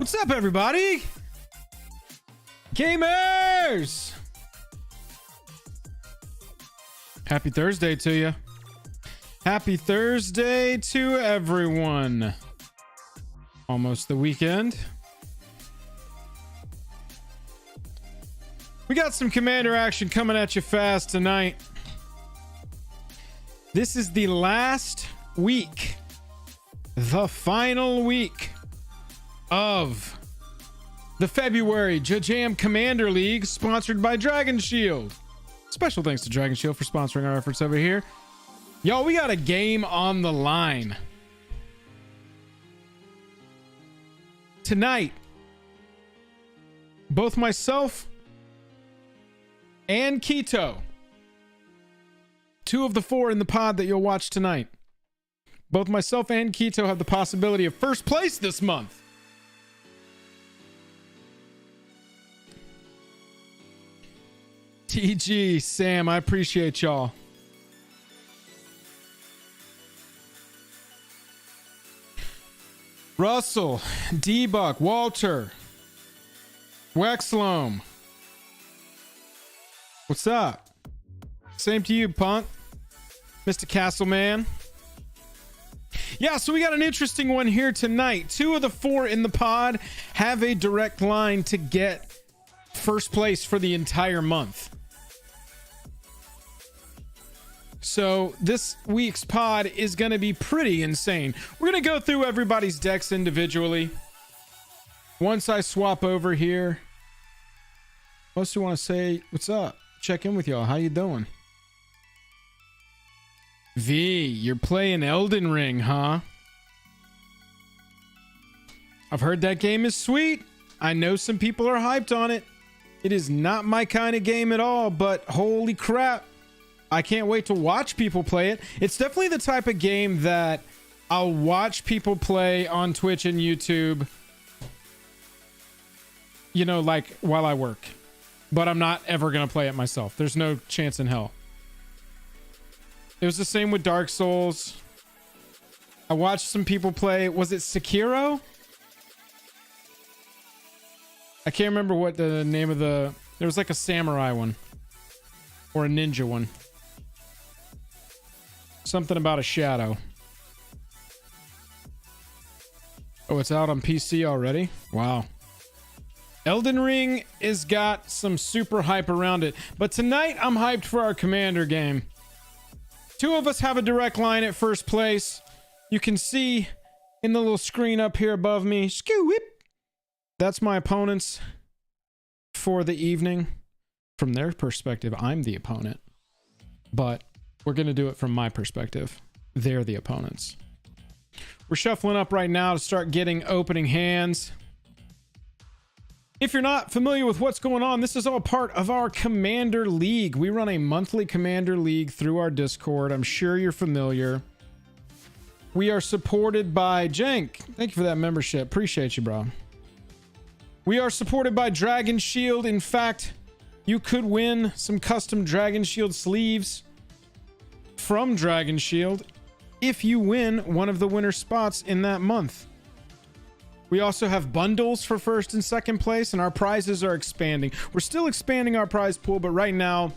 What's up, everybody? Gamers! Happy Thursday to you. Happy Thursday to everyone. Almost the weekend. We got some Commander action coming at you fast tonight. This is the last week, the final week of the February Jam Commander League, sponsored by Dragon Shield. Special thanks to Dragon Shield for sponsoring our efforts over here. Y'all, we got a game on the line tonight. Both myself and Keto, two of the four in the pod that you'll watch tonight, both myself and Keto have the possibility of first place this month. TG, Sam, I appreciate y'all. Russell, D-Buck, Walter, Wexlome. What's up? Same to you, punk. Mr. Castleman. Yeah, so we got an interesting one here tonight. Two of the four in the pod have a direct line to get first place for the entire month. So this week's pod is going to be pretty insane. We're going to go through everybody's decks individually. Once I swap over here, mostly want to say what's up. Check in with y'all. How you doing? V, you're playing Elden Ring, huh? I've heard that game is sweet. I know some people are hyped on it. It is not my kind of game at all, but holy crap. I can't wait to watch people play it. It's definitely the type of game that I'll watch people play on Twitch and YouTube, you know, like while I work. But I'm not ever going to play it myself. There's no chance in hell. It was the same with Dark Souls. I watched some people play. Was it Sekiro? I can't remember what the name of the... There was like a samurai one. Or a ninja one. Something about a shadow. Oh, it's out on PC already? Wow. Elden Ring has got some super hype around it. But tonight, I'm hyped for our Commander game. Two of us have a direct line at first place. You can see in the little screen up here above me. Skoo-whip. That's my opponents for the evening. From their perspective, I'm the opponent. But we're going to do it from my perspective. They're the opponents. We're shuffling up right now to start getting opening hands. If you're not familiar with what's going on, this is all part of our Commander League. We run a monthly Commander League through our Discord. I'm sure you're familiar. We are supported by Jank. Thank you for that membership. Appreciate you, bro. We are supported by Dragon Shield. In fact, you could win some custom Dragon Shield sleeves from Dragon Shield if you win one of the winner spots in that month. We also have bundles for first and second place, and our prizes are expanding. We're still expanding our prize pool, but right now,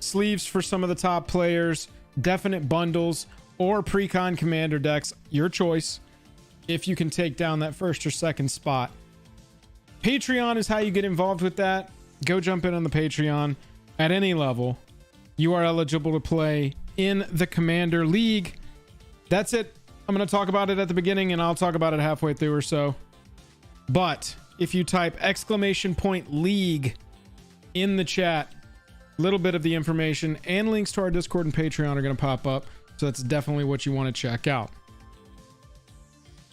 sleeves for some of the top players, definite bundles, or pre-con commander decks, your choice, if you can take down that first or second spot. Patreon is how you get involved with that. Go jump in on the Patreon at any level. You are eligible to play in the Commander League. That's it. I'm going to talk about it at the beginning, and I'll talk about it halfway through or so. But if you type !league in the chat, a little bit of the information and links to our Discord and Patreon are going to pop up. So that's definitely what you want to check out.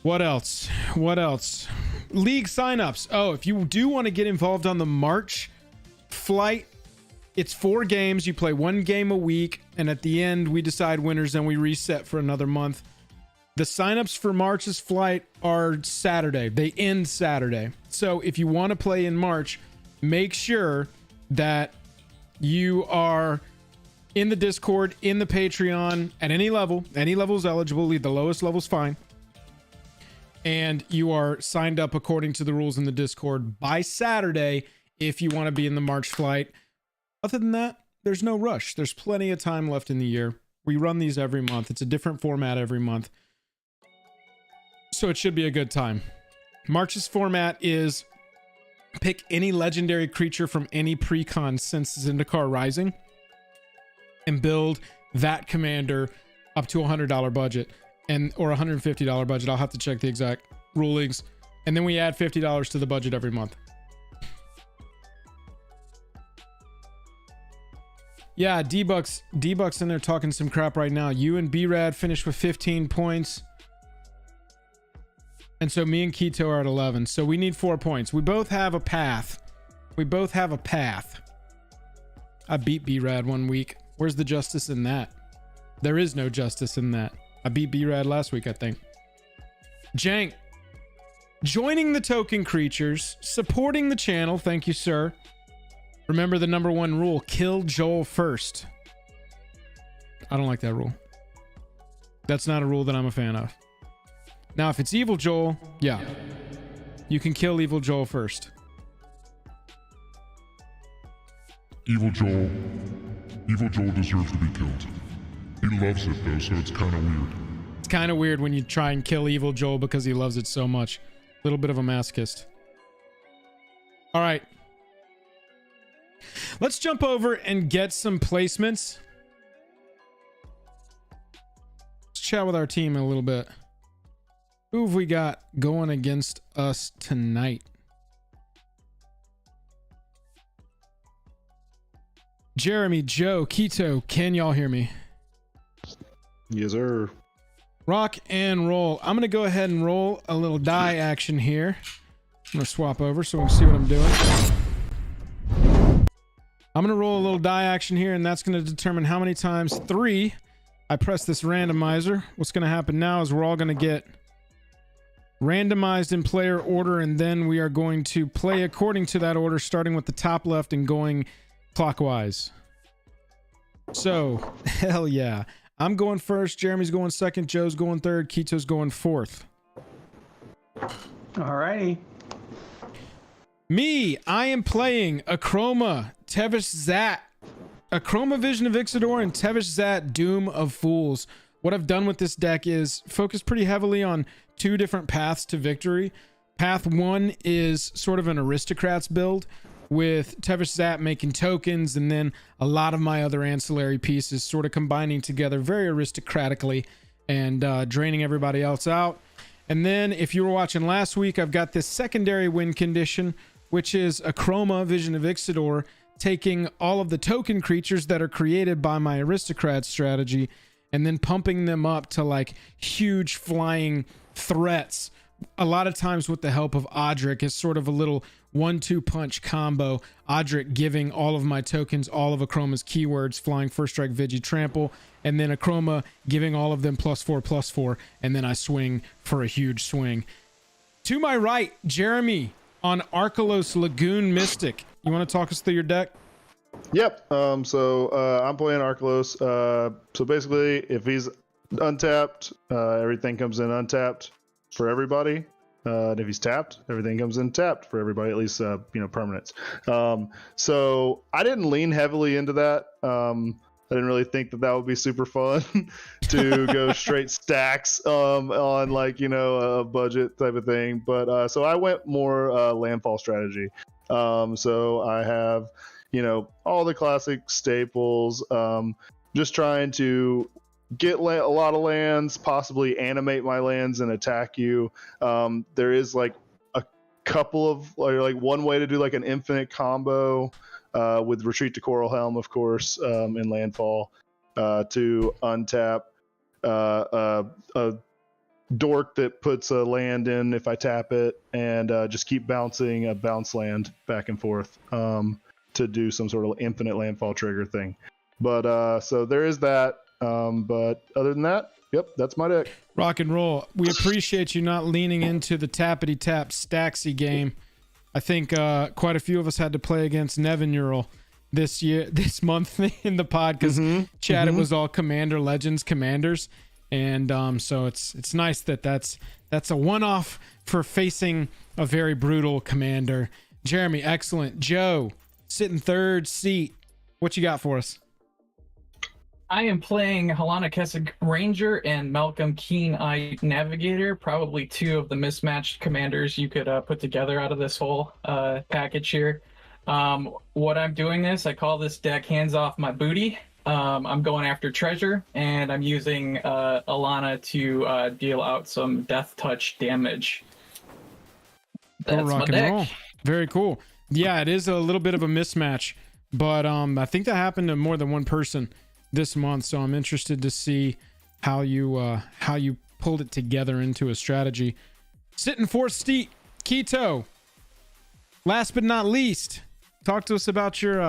What else? What else? League signups. Oh, if you do want to get involved on the March flight, it's 4 games. You play 1 game a week, and at the end, we decide winners and we reset for another month. The signups for March's flight are Saturday. They end Saturday. So if you want to play in March, make sure that you are in the Discord, in the Patreon, at any level. Any level is eligible. The lowest level is fine. and you are signed up according to the rules in the Discord by Saturday if you want to be in the March flight. Other than that, there's no rush. There's plenty of time left in the year. We run these every month. It's a different format every month. So it should be a good time. March's format is pick any legendary creature from any precon since Zendikar Rising and build that commander up to $100 budget or $150 budget. I'll have to check the exact rulings. And then we add $50 to the budget every month. Yeah, D-Bucks in there talking some crap right now. You and B-Rad finished with 15 points. And so me and Keto are at 11. So we need 4 points. We both have a path. I beat B-Rad one week. Where's the justice in that? There is no justice in that. I beat B-Rad last week, I think. Jank. Joining the token creatures. Supporting the channel. Thank you, sir. Remember the number one rule. Kill Joel first. I don't like that rule. That's not a rule that I'm a fan of. Now, if it's Evil Joel, yeah. You can kill Evil Joel first. Evil Joel deserves to be killed. He loves it though, so it's kind of weird. It's kind of weird when you try and kill Evil Joel because he loves it so much. A little bit of a masochist. All right. Let's jump over and get some placements. Let's chat with our team a little bit. Who have we got going against us tonight? Jeremy, Joe, Keto, can y'all hear me? Yes, sir. Rock and roll. I'm going to go ahead and roll a little die action here. I'm going to swap over so we can see what I'm doing. I'm going to roll a little die action here, and that's going to determine how many times, 3, I press this randomizer. What's going to happen now is we're all going to get randomized in player order, and then we are going to play according to that order, starting with the top left and going clockwise. So, hell yeah. I'm going first, Jeremy's going second, Joe's going third, Keto's going fourth. Alrighty. Me, I am playing Akroma, Tevesh Zat, Akroma Vision of Ixidor, and Tevesh Zat Doom of Fools. What I've done with this deck is focus pretty heavily on 2 different paths to victory. Path 1 is sort of an aristocrats build with Tevesh Zat making tokens, and then a lot of my other ancillary pieces sort of combining together very aristocratically and draining everybody else out. And then if you were watching last week, I've got this secondary win condition, which is Akroma Vision of Ixidor, taking all of the token creatures that are created by my aristocrat strategy and then pumping them up to like huge flying threats. A lot of times with the help of Odric is sort of a little 1-2 punch combo. Odric giving all of my tokens, all of Akroma's keywords, flying, first strike, Vigi, trample, and then Akroma giving all of them +4/+4, and then I swing for a huge swing. To my right, Jeremy on Archelos Lagoon Mystic. You want to talk us through your deck? Yep. So I'm playing Archelos. So basically, if he's untapped, everything comes in untapped for everybody. And if he's tapped, everything comes in tapped for everybody, at least permanents. So I didn't lean heavily into that. I didn't really think that would be super fun to go straight stacks on like a budget type of thing. But so I went more landfall strategy. So I have all the classic staples. Just trying to get a lot of lands, possibly animate my lands and attack you. There is like a couple of like one way to do like an infinite combo with Retreat to Coral Helm, of course, in landfall to untap a dork that puts a land in if I tap it, and just keep bouncing a bounce land back and forth to do some sort of infinite landfall trigger thing. But so there is that. But other than that, yep, that's my deck. Rock and roll. We appreciate you not leaning into the tappity tap stacksy game. I think quite a few of us had to play against Nevin Ural this month in the pod because Chad, it was all Commander Legends commanders, and so it's nice that that's That's a one-off for facing a very brutal commander. Jeremy, excellent. Joe, sitting third seat. What you got for us? I am playing Halana Kessig Ranger and Malcolm Keen-Eyed Navigator, probably two of the mismatched commanders you could put together out of this whole package here. What I'm doing is I call this deck Hands Off My Booty. I'm going after treasure, and I'm using Alena to deal out some death touch damage. That's rock my and deck. roll. Very cool. Yeah, it is a little bit of a mismatch, but I think that happened to more than one person this month, so I'm interested to see how you pulled it together into a strategy. Sitting fourth seat, Keto. Last but not least, talk to us about your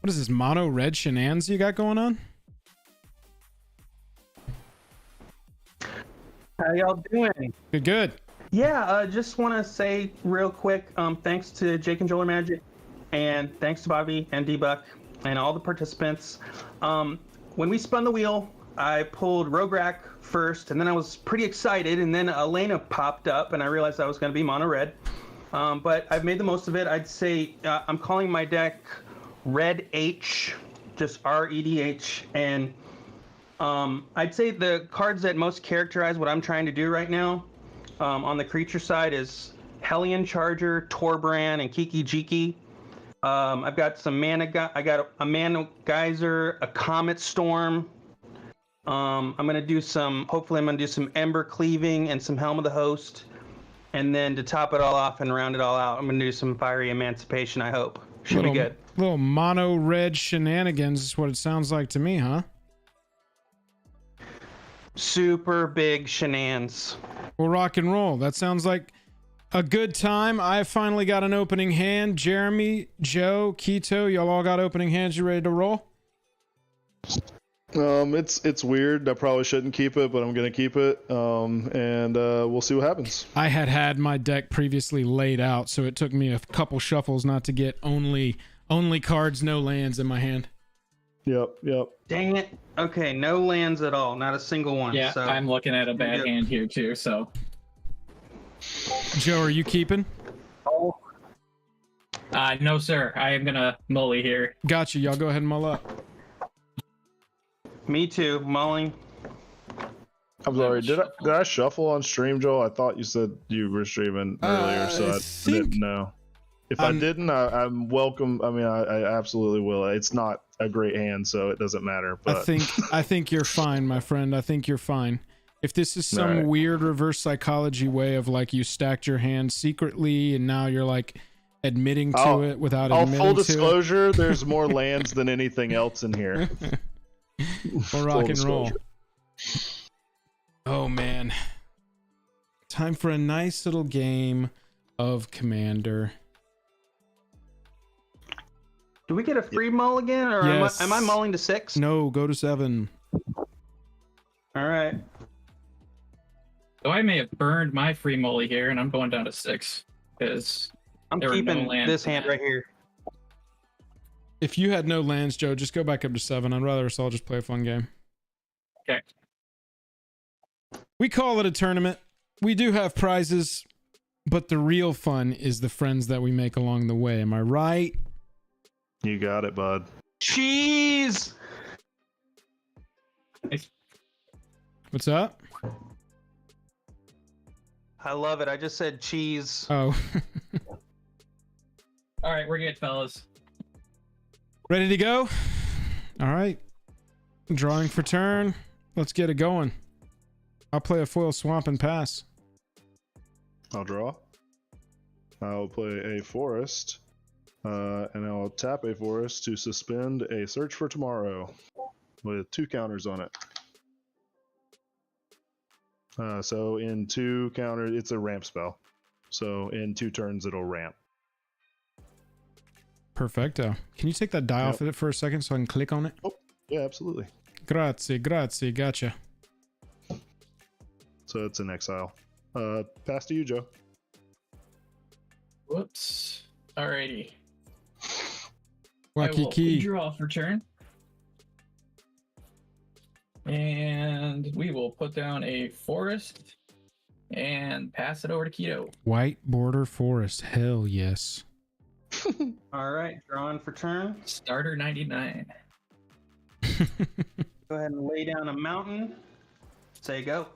what is this mono red shenanigans you got going on? How y'all doing? Good. Yeah, just want to say real quick, thanks to Jake and Joel Magic, and thanks to Bobby and D-Buck and all the participants. When we spun the wheel, I pulled Rograkh first, and then I was pretty excited, and then Alena popped up, and I realized I was going to be mono red. But I've made the most of it. I'd say I'm calling my deck Red H, just REDH, and I'd say the cards that most characterize what I'm trying to do right now on the creature side is Hellion Charger, Torbran, and Kiki Jiki. I've got some mana. I got a Mana Geyser, a Comet Storm. I'm gonna do some. Hopefully, I'm gonna do some Ember Cleaving and some Helm of the Host. And then to top it all off and round it all out, I'm gonna do some Fiery Emancipation. I hope should be good. Little mono red shenanigans is what it sounds like to me, huh? Super big shenanigans. Well, rock and roll. That sounds like a good time. I finally got an opening hand. Jeremy, Joe, Keto, y'all all got opening hands. You ready to roll? It's weird. I probably shouldn't keep it, but I'm gonna keep it. And we'll see what happens. I had my deck previously laid out, so it took me a couple shuffles not to get only cards, no lands in my hand. Yep. Dang it. Okay, no lands at all. Not a single one. Yeah, so. I'm looking at a bad hand here too, so. Joe, are you keeping? Oh. No, sir. I am gonna mully here. Gotcha. Y'all go ahead and mull up. Me too. Mulling. I'm sorry. Did I shuffle on stream, Joel? I thought you said you were streaming earlier, so I didn't know. If I didn't, I'm welcome. I mean, I absolutely will. It's not a great hand, so it doesn't matter. But I think you're fine, my friend. I think you're fine. If this is some weird reverse psychology way of like you stacked your hand secretly and now you're like admitting to it without admitting full to disclosure, there's more lands than anything else in here. Well, rock and roll. Oh man. Time for a nice little game of Commander. Do we get a free mull again, or Yes. am I mulling to 6? No, go to 7. All right. So I may have burned my free mully here, and I'm going down to 6 because I'm there were no keeping lands this in hand that. right here. If you had no lands, Joe, just go back up to 7. I'd rather us all just play a fun game. Okay. We call it a tournament. We do have prizes, but the real fun is the friends that we make along the way. Am I right? You got it, bud. Cheese! What's up? I love it. I just said cheese. Oh. All right, we're good, fellas. Ready to go? All right. Drawing for turn. Let's get it going. I'll play a foil swamp and pass. I'll draw. I'll play a forest. And I'll tap a forest to suspend a search for tomorrow with 2 counters on it. So in 2 counters, it's a ramp spell. So in 2 turns, it'll ramp. Perfecto. Can you take that die off of it for a second so I can click on it? Oh, yeah, absolutely. Grazie, grazie, gotcha. So it's an exile. Pass to you, Joe. Whoops. Alrighty. I will Wakiki. draw for turn. And we will put down a forest. and pass it over to Keto. White border forest. Hell yes. All right, drawing for turn. Starter 99. Go ahead and lay down a mountain. Say go.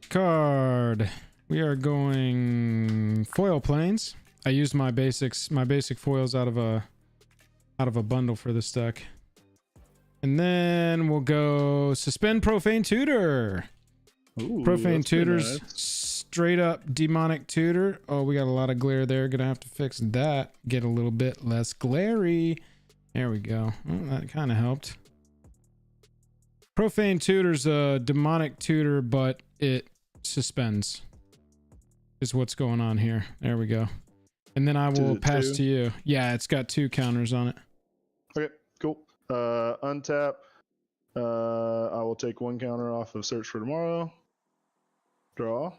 Card. We are going foil planes. I used my basic foils out of a bundle for this deck. And then we'll go suspend Profane Tutor. Ooh, Profane that's pretty Tutor's nice. straight up demonic tutor. Oh, we got a lot of glare there. Gonna have to fix that. Get a little bit less glary. There we go. Oh, that kind of helped. Profane Tutor's a demonic tutor, but it suspends. Is what's going on here. There we go. And then I will pass to you. Yeah, it's got 2 counters on it. Okay, cool. Untap. I will take 1 counter off of Search for Tomorrow. Draw.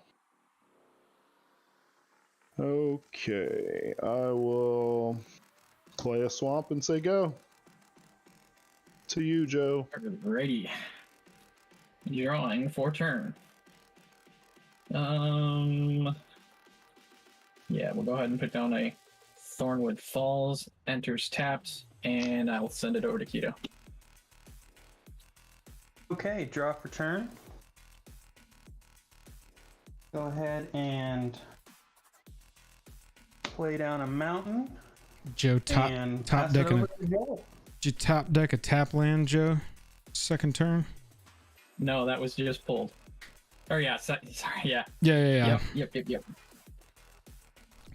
Okay, I will play a swamp and say go. To you, Joe. Ready. Drawing for turn. Yeah, we'll go ahead and put down a Thornwood Falls, enters tapped, and I will send it over to Keto. Okay, draw for turn. Go ahead and play down a mountain. Joe, top pass it deck over to Joel. Did you top deck a tap land, Joe? Second turn? No, that was just pulled. Or yeah, sorry, yeah. Yeah. Yep.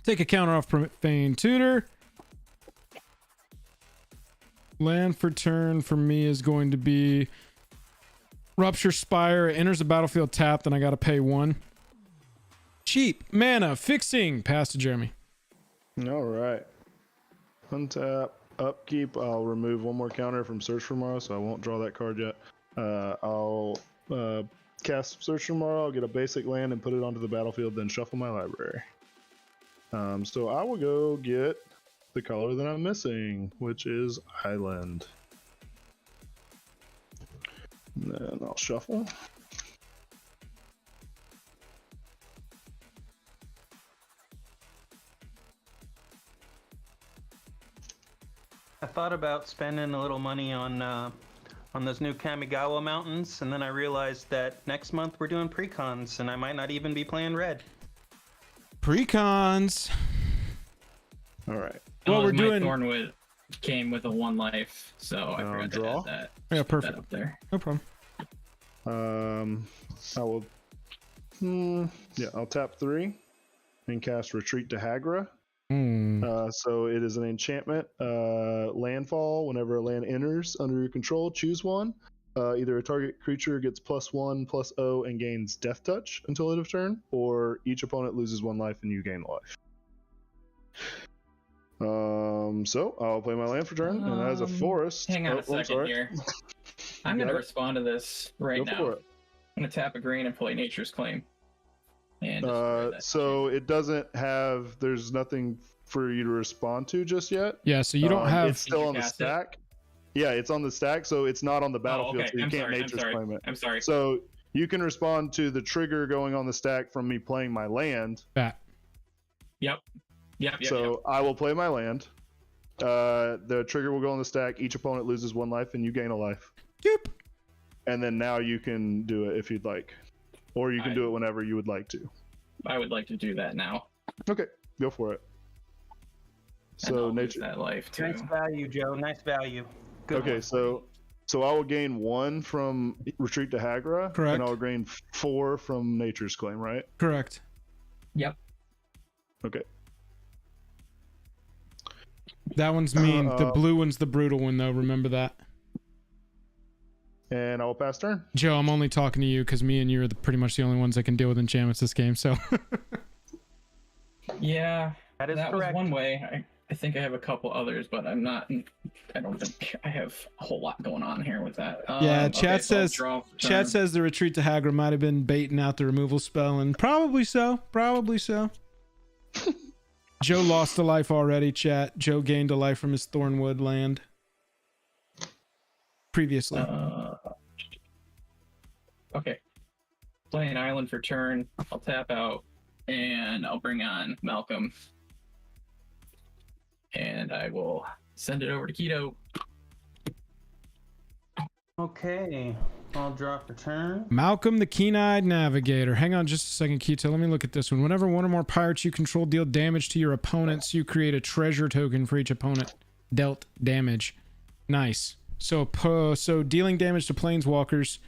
Take a counter off Profane Tutor. Land for turn for me is going to be Rupture Spire. It enters the battlefield tapped, and I got to pay 1. Cheap mana fixing. Pass to Jeremy. All right. Untap. Upkeep. I'll remove 1 more counter from Search for Tomorrow, so I won't draw that card yet. I'll cast Search for Tomorrow. I'll get a basic land and put it onto the battlefield, then shuffle my library. So I will go get the color that I'm missing, which is Island. And then I'll shuffle. I thought about spending a little money on those new Kamigawa mountains, and then I realized that next month we're doing precons, and I might not even be playing red. Precons. All right. Well, we're my doing. Thornwood came with a 1 life, so I forgot draw? to add that. Yeah, Just put that perfect. up there. No problem. I will. Yeah, I'll tap 3 and cast Retreat to Hagra. So it is an enchantment. Landfall. Whenever a land enters under your control, choose 1. Either a target creature gets +1/+0 and gains Death Touch until end of turn, or each opponent loses 1 life and you gain life. So I'll play my land for turn, and that is a forest. Hang on Oh, a second sorry. here. I'm going to respond to this right Go now. for it. I'm going to tap a green and play Nature's Claim. And destroy that. So it doesn't have. There's nothing for you to respond to just yet. Yeah, so you don't have. It's still on the cast it? stack. Yeah, it's on the stack, so it's not on the battlefield, okay. so you I'm can't sorry. Nature's Claim it. I'm sorry. So you can respond to the trigger going on the stack from me playing my land. That. Yep. So I will play my land. The trigger will go on the stack. Each opponent loses 1 life, and you gain a life. Yep. And then now you can do it if you'd like, or you can do it whenever you would like to. I would like to do that now. Okay, go for it. And So I'll lose nature. that life too. Nice value, Joe. Nice value. Good Okay, one. so I will gain 1 from Retreat to Hagra, Correct. and I'll gain 4 from Nature's Claim, right? Correct. Yep. Okay. That one's mean. The blue one's the brutal one, though. Remember that. And I will pass turn. Joe, I'm only talking to you because me and you are pretty much the only ones that can deal with enchantments this game. So. Yeah. That is that correct. was one way. I think I have a couple others, but I don't think I have a whole lot going on here with that. Yeah, okay, chat so I'll says draw for chat turn. says the retreat to Hagra might have been baiting out the removal spell, and probably so. Probably so. Joe lost a life already, chat. Joe gained a life from his Thornwood land previously. Okay. play an island for turn. I'll tap out, and I'll bring on Malcolm. And I will send it over to Keto. Okay, I'll draw for turn. Malcolm the Keen-Eyed Navigator. Hang on just a second, Keto. Let me look at this one. Whenever one or more pirates you control deal damage to your opponents, you create a treasure token for each opponent dealt damage. Nice. So dealing damage to planeswalkers,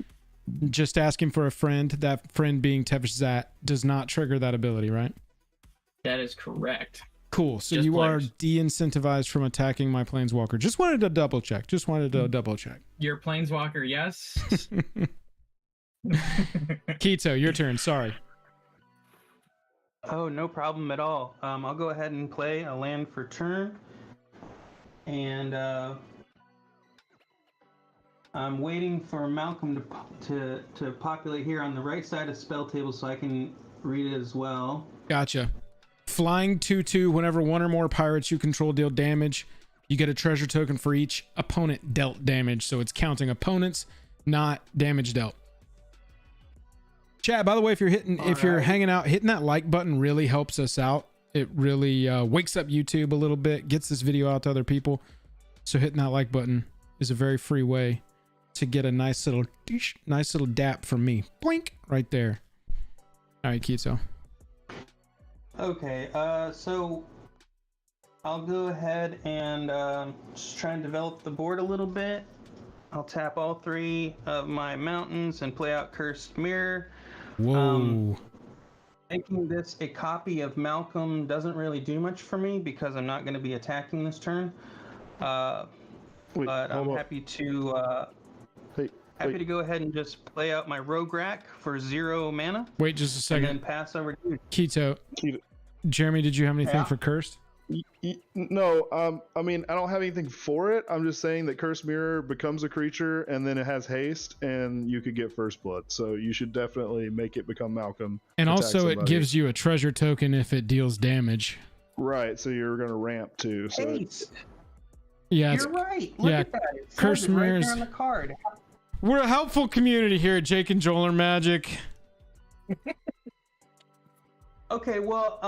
just asking for a friend, that friend being Tevesh Zat, does not trigger that ability, right? That is correct. Cool. So Just you players. are de-incentivized from attacking my planeswalker. Just wanted to double check. Your planeswalker, yes. Keto, your turn. Sorry. Oh, no problem at all. I'll go ahead and play a land for turn. And I'm waiting for Malcolm to populate here on the right side of Spelltable so I can read it as well. Gotcha. Flying 2/2, whenever one or more pirates you control deal damage, you get a treasure token for each opponent dealt damage. So it's counting opponents, not damage dealt. Chat, by the way, if you're hanging out, hitting that like button really helps us out. It really wakes up YouTube a little bit, gets this video out to other people. So hitting that like button is a very free way to get a nice little dap from me. Blink right there. All right, Keto. Okay, so I'll go ahead and just try and develop the board a little bit. I'll tap all 3 of my mountains and play out Cursed Mirror. Whoa. Making this a copy of Malcolm doesn't really do much for me because I'm not going to be attacking this turn. But I'm happy to go ahead and just play out my Rograkh for 0 mana. Wait just a second. And then pass over to you. Keto. Jeremy, did you have anything for Cursed? No, I mean, I don't have anything for it. I'm just saying that Cursed Mirror becomes a creature and then it has haste and you could get First Blood. So you should definitely make it become Malcolm. And also somebody. it gives you a treasure token if it deals damage. Right, so you're going to ramp too. So Haste. Yeah, You're right. Look at that. It says Cursed it right Mirrors. there on the card. We're a helpful community here at Jake and Joel are Magic. Okay, well,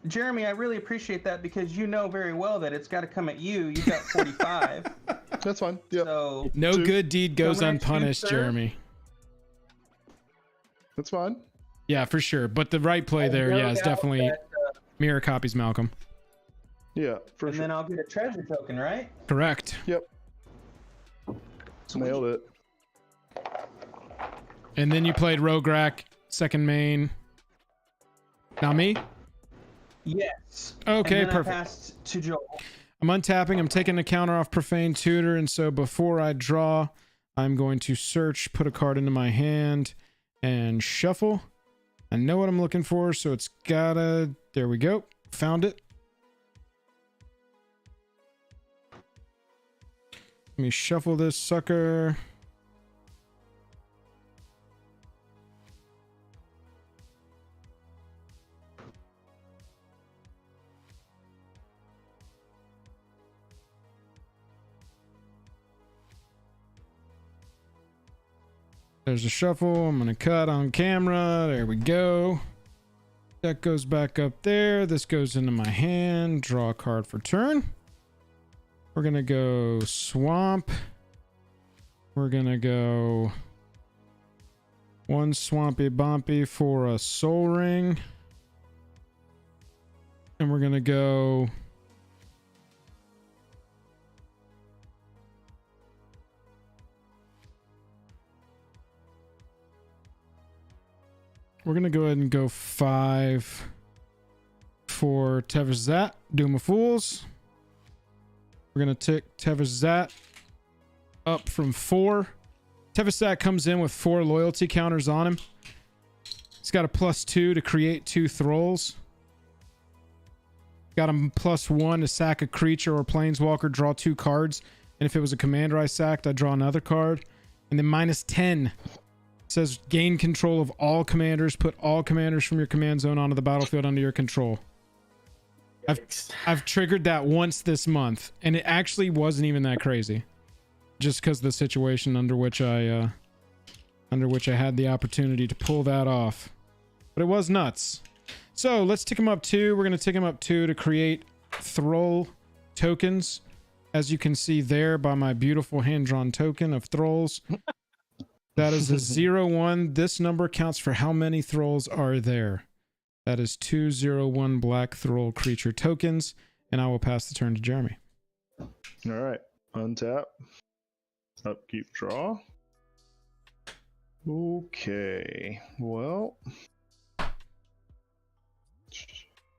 Jeremy, I really appreciate that because you know very well that it's got to come at you. You got 45. that's fine. Yeah, So No good deed goes Coming at you, unpunished, sir. Jeremy. that's fine. Yeah, for sure. But the right play there, no yeah, is doubt definitely that, mirror copies Malcolm. Yeah, for and sure. then I'll get a treasure token, right? Correct. Yep, Sweet. nailed it. And then you played Rograkh, second main. Not me? Yes. Okay, and then perfect. I passed to Joel. I'm untapping. I'm taking the counter off Profane Tutor. And so before I draw, I'm going to search, put a card into my hand, and shuffle. I know what I'm looking for, so it's gotta... There we go. Found it. Let me shuffle this sucker. There's a shuffle. I'm going to cut on camera. There we go. That goes back up there. This goes into my hand. Draw a card for turn. We're going to go swamp. We're going to go one swampy bompy for a soul ring. And we're going to go... We're going to go ahead and go 5 for Tevesh Zat, Doom of Fools. We're going to take Tevesh Zat up from 4. Tevesh Zat comes in with 4 loyalty counters on him. He's got a +2 to create 2 thralls. Got him +1 to sack a creature or planeswalker, draw 2 cards. And if it was a commander I sacked, I'd draw another card. And then -10. Says gain control of all commanders. Put all commanders from your command zone onto the battlefield under your control. I've triggered that once this month, and it actually wasn't even that crazy. Just because of the situation under which I under which I had the opportunity to pull that off. But it was nuts. So let's tick him up 2. We're going to tick him up 2 to create Thrall tokens. As you can see there by my beautiful hand-drawn token of Thralls. That is a 0-1. This number counts for how many Thralls are there. That is 201 black Thrall creature tokens. And I will pass the turn to Jeremy. All right. Untap. Upkeep, draw. Okay. Well.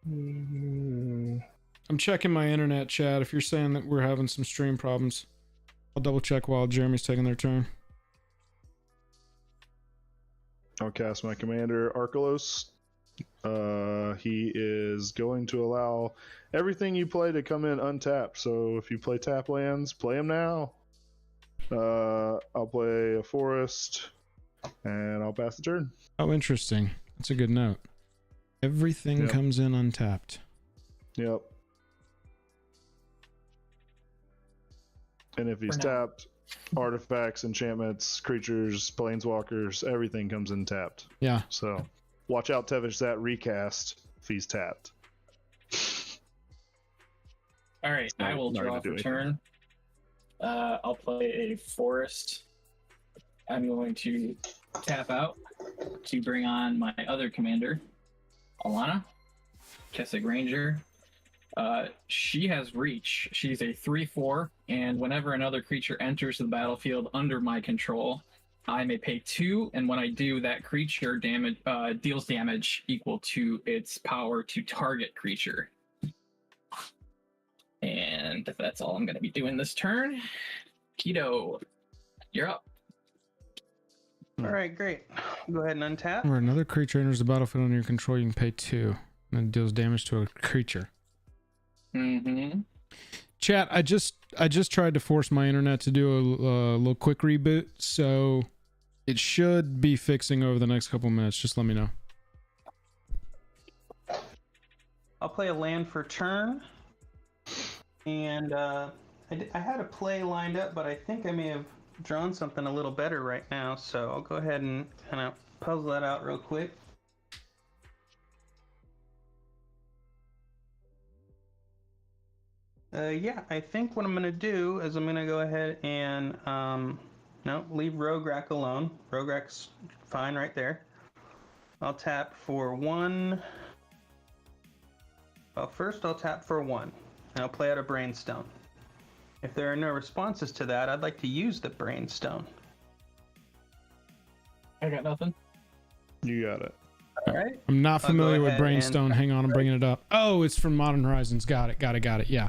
I'm checking my internet chat. If you're saying that we're having some stream problems, I'll double check while Jeremy's taking their turn. I'll cast my commander, Archelos. He is going to allow everything you play to come in untapped. So if you play tap lands, play them now. I'll play a forest, and I'll pass the turn. Oh, interesting. That's a good note. Everything comes in untapped. Yep. And if he's tapped, artifacts, enchantments, creatures, planeswalkers, everything comes in tapped. Yeah. So watch out, Tevesh, that recast if he's tapped. All right, I will draw for turn. I'll play a forest. I'm going to tap out to bring on my other commander, Alena, Kessig Ranger. She has reach. She's a 3/4, and whenever another creature enters the battlefield under my control, I may pay 2, and when I do, that creature deals damage equal to its power to target creature. And that's all I'm going to be doing this turn. Keto, you're up. All right, great. Go ahead and untap. Where another creature enters the battlefield under your control, you can pay 2, and it deals damage to a creature. Mm-hmm. Chat, I just tried to force my internet to do a little quick reboot, so it should be fixing over the next couple minutes. Just let me know. I'll play a land for turn. And I had a play lined up, but I think I may have drawn something a little better right now. So I'll go ahead and kind of puzzle that out real quick. Yeah, I think what I'm going to do is I'm going to go ahead and leave Rograkh alone. Rograkh's fine right there. I'll tap for 1. Well, first I'll tap for 1. And I'll play out a Brainstone. If there are no responses to that, I'd like to use the Brainstone. I got nothing. You got it. All right. I'm not familiar with Brainstone. Hang on, I'm bringing it up. Oh, it's from Modern Horizons. Got it. Yeah.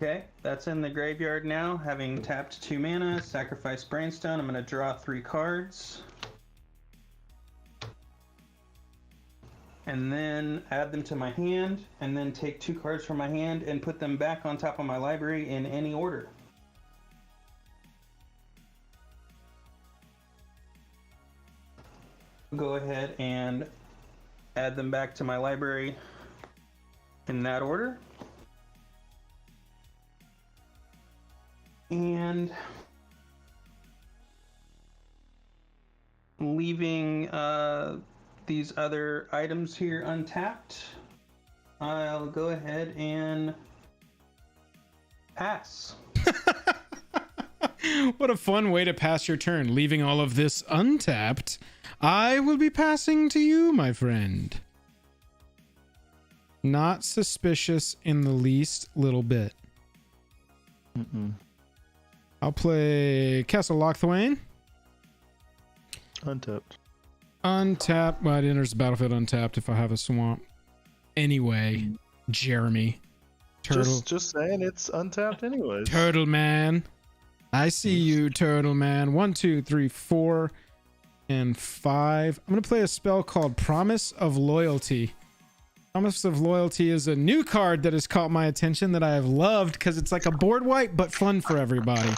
Okay, that's in the graveyard now. Having tapped 2 mana, sacrifice Brainstone. I'm going to draw 3 cards. And then add them to my hand, and then take 2 cards from my hand and put them back on top of my library in any order. Go ahead and add them back to my library in that order. And leaving these other items here untapped, I'll go ahead and pass. What a fun way to pass your turn, leaving all of this untapped. I will be passing to you, my friend. Not suspicious in the least little bit. I'll play Castle Lochthwain. Untapped. Untap. Well, it enters the battlefield untapped if I have a swamp. Anyway, Jeremy. Turtle. Just saying it's untapped anyways. Turtle man. I see you, Turtle man. 1, 2, 3, 4, and 5. I'm going to play a spell called Promise of Loyalty. Promise of Loyalty is a new card that has caught my attention that I have loved because it's like a board wipe, but fun for everybody.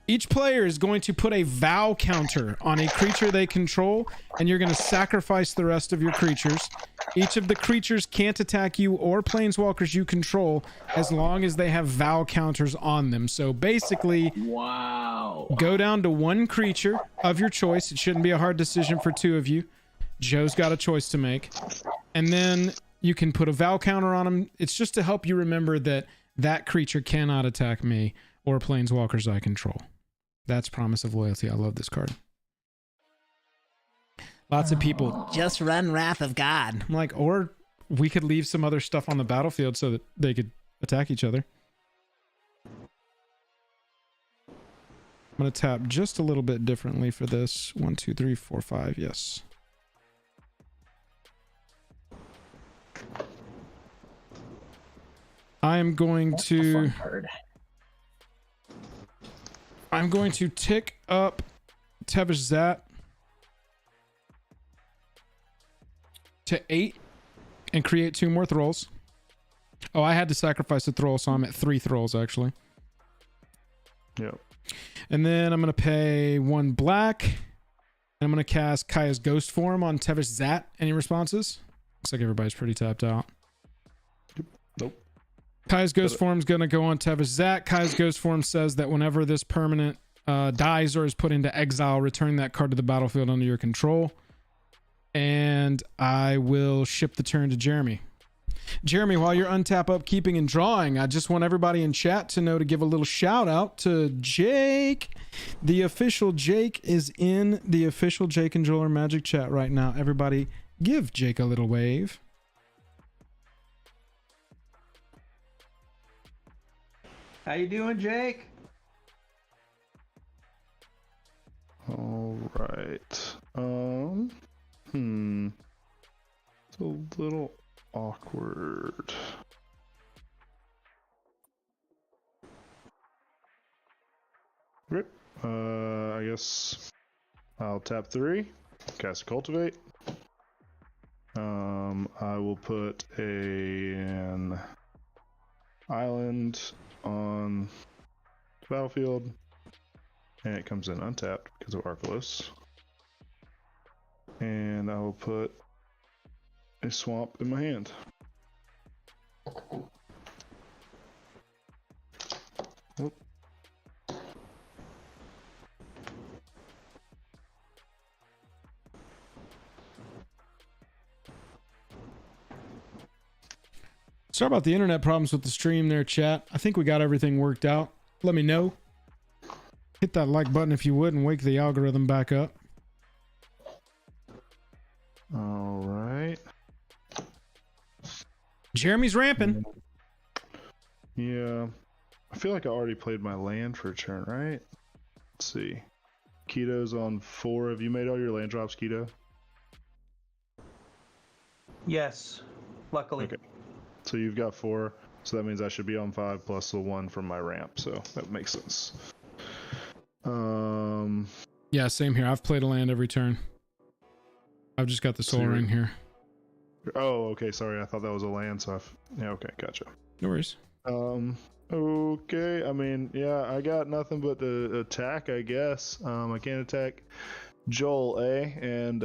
Each player is going to put a vow counter on a creature they control, and you're going to sacrifice the rest of your creatures. Each of the creatures can't attack you or planeswalkers you control as long as they have vow counters on them. So basically, Wow. go down to one creature of your choice. It shouldn't be a hard decision for two of you. Joe's got a choice to make. And then you can put a vow counter on them. It's just to help you remember that that creature cannot attack me or planeswalkers I control. That's Promise of Loyalty. I love this card. Lots of people just run Wrath of God. I'm like, or we could leave some other stuff on the battlefield so that they could attack each other. I'm going to tap just a little bit differently for this. 1, 2, 3, 4, 5. Yes. I am going to... I'm going to tick up Tevesh Zat to 8 and create 2 more thralls. Oh, I had to sacrifice a thrall, so I'm at 3 thralls actually. Yep. And then I'm going to pay 1 black. And I'm going to cast Kaya's Ghost Form on Tevesh Zat. Any responses? Looks like everybody's pretty tapped out. Nope. Kaya's Ghost Form is going to go on Tevesh Zat. Kaya's Ghost Form says that whenever this permanent dies or is put into exile, return that card to the battlefield under your control. And I will ship the turn to Jeremy. Jeremy, while you're untap, upkeeping, and drawing, I just want everybody in chat to know to give a little shout out to Jake. The official Jake is in the official Jake and Joel Magic chat right now. Everybody give Jake a little wave. How you doing, Jake? All right. It's a little awkward. Rip. I guess I'll tap 3, cast Cultivate. I will put an island on the battlefield, and it comes in untapped because of Archelos. And I will put a swamp in my hand. Oop. Sorry about the internet problems with the stream there, chat. I think we got everything worked out. Let me know. Hit that like button if you would and wake the algorithm back up. All right. Jeremy's ramping. Yeah. I feel like I already played my land for a turn, right? Let's see. Keto's on 4. Have you made all your land drops, Keto? Yes, luckily. Okay. So you've got 4. So that means I should be on 5 plus the 1 from my ramp. So that makes sense. Yeah, same here. I've played a land every turn. I've just got the soul ring here. Oh, okay. Sorry. I thought that was a land. So yeah, okay. Gotcha. No worries. Okay. I mean, yeah, I got nothing but the attack, I guess. I can't attack Joel, and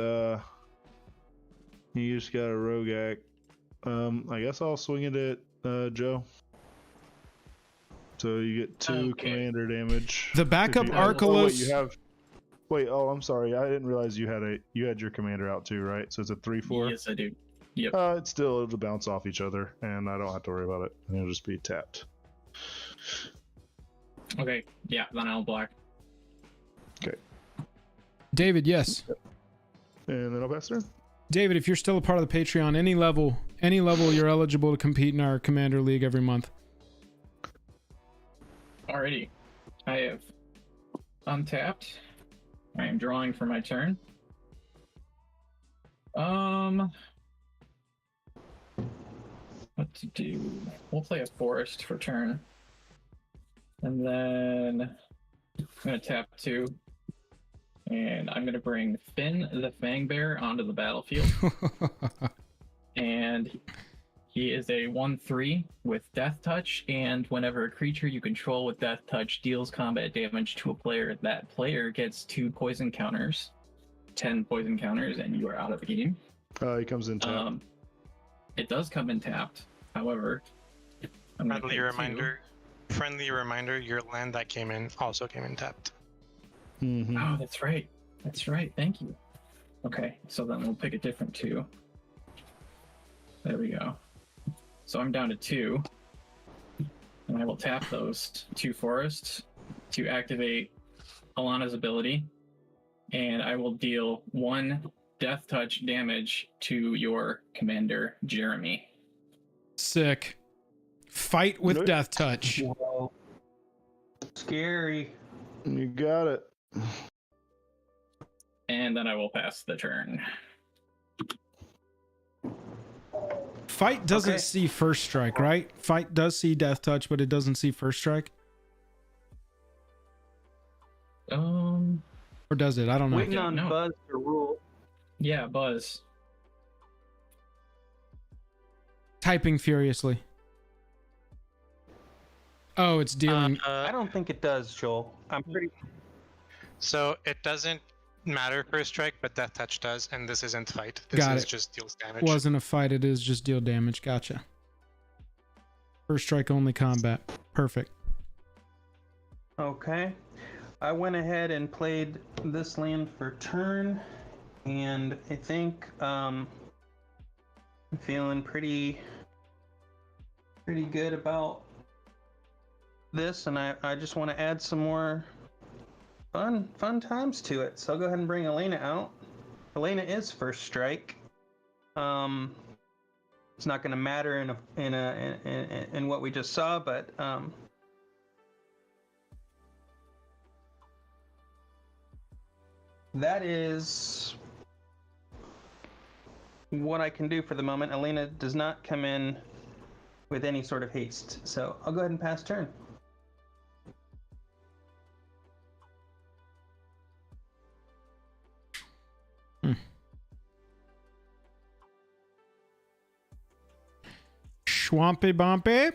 you just got a Rograkh. I guess I'll swing it at Joe. So you get 2 commander damage. The backup Archelos. Oh, wait, you have. Wait. Oh, I'm sorry. I didn't realize you had your commander out too, right? So it's a 3/4. Yes, I do. Yep. It'll bounce off each other, and I don't have to worry about it. It'll just be tapped. Okay. Yeah. Then I'll black. Okay. David, yes. And then I'll pass turn. David, if you're still a part of the Patreon, any level, you're eligible to compete in our Commander League every month. Alrighty. I have untapped. I am drawing for my turn. What to do? We'll play a forest for turn. And then I'm gonna tap 2. And I'm gonna bring Finn the Fangbear onto the battlefield. And He is a 1/3 with Death Touch, and whenever a creature you control with Death Touch deals combat damage to a player, that player gets 2 poison counters, 10 poison counters, and you are out of the game. He comes in tapped. It does come in tapped. However, I'm gonna Friendly pay reminder. Friendly reminder. Your land that came in also came in tapped. 2. Mhm. Oh, that's right. That's right. Thank you. Okay, so then we'll pick a different 2. There we go. So I'm down to 2. And I will tap those 2 forests to activate Alana's ability. And I will deal 1 Death Touch damage to your commander, Jeremy. Sick. Fight with Nope. Death Touch. Whoa. Scary. You got it. And then I will pass the turn. Fight doesn't Okay. see first strike, right? Fight does see Death Touch, but it doesn't see first strike. Or does it? I don't know. Waiting on No. Buzz to rule. Yeah, Buzz. Typing furiously. Oh, it's dealing. I don't think it does, Joel. I'm pretty. So it doesn't matter first strike, but Death Touch does, and this isn't fight. This Got is it. just deals damage. Wasn't a fight, it is just deal damage. Gotcha. First strike only combat. Perfect. Okay. I went ahead and played this land for turn, and I think I'm feeling pretty good about this, and I just want to add some more fun times to it. So I'll go ahead and bring Alena out. Alena is first strike. It's not going to matter in what we just saw, but that is what I can do for the moment. Alena does not come in with any sort of haste, so I'll go ahead and pass turn. Schwampy Bumpy.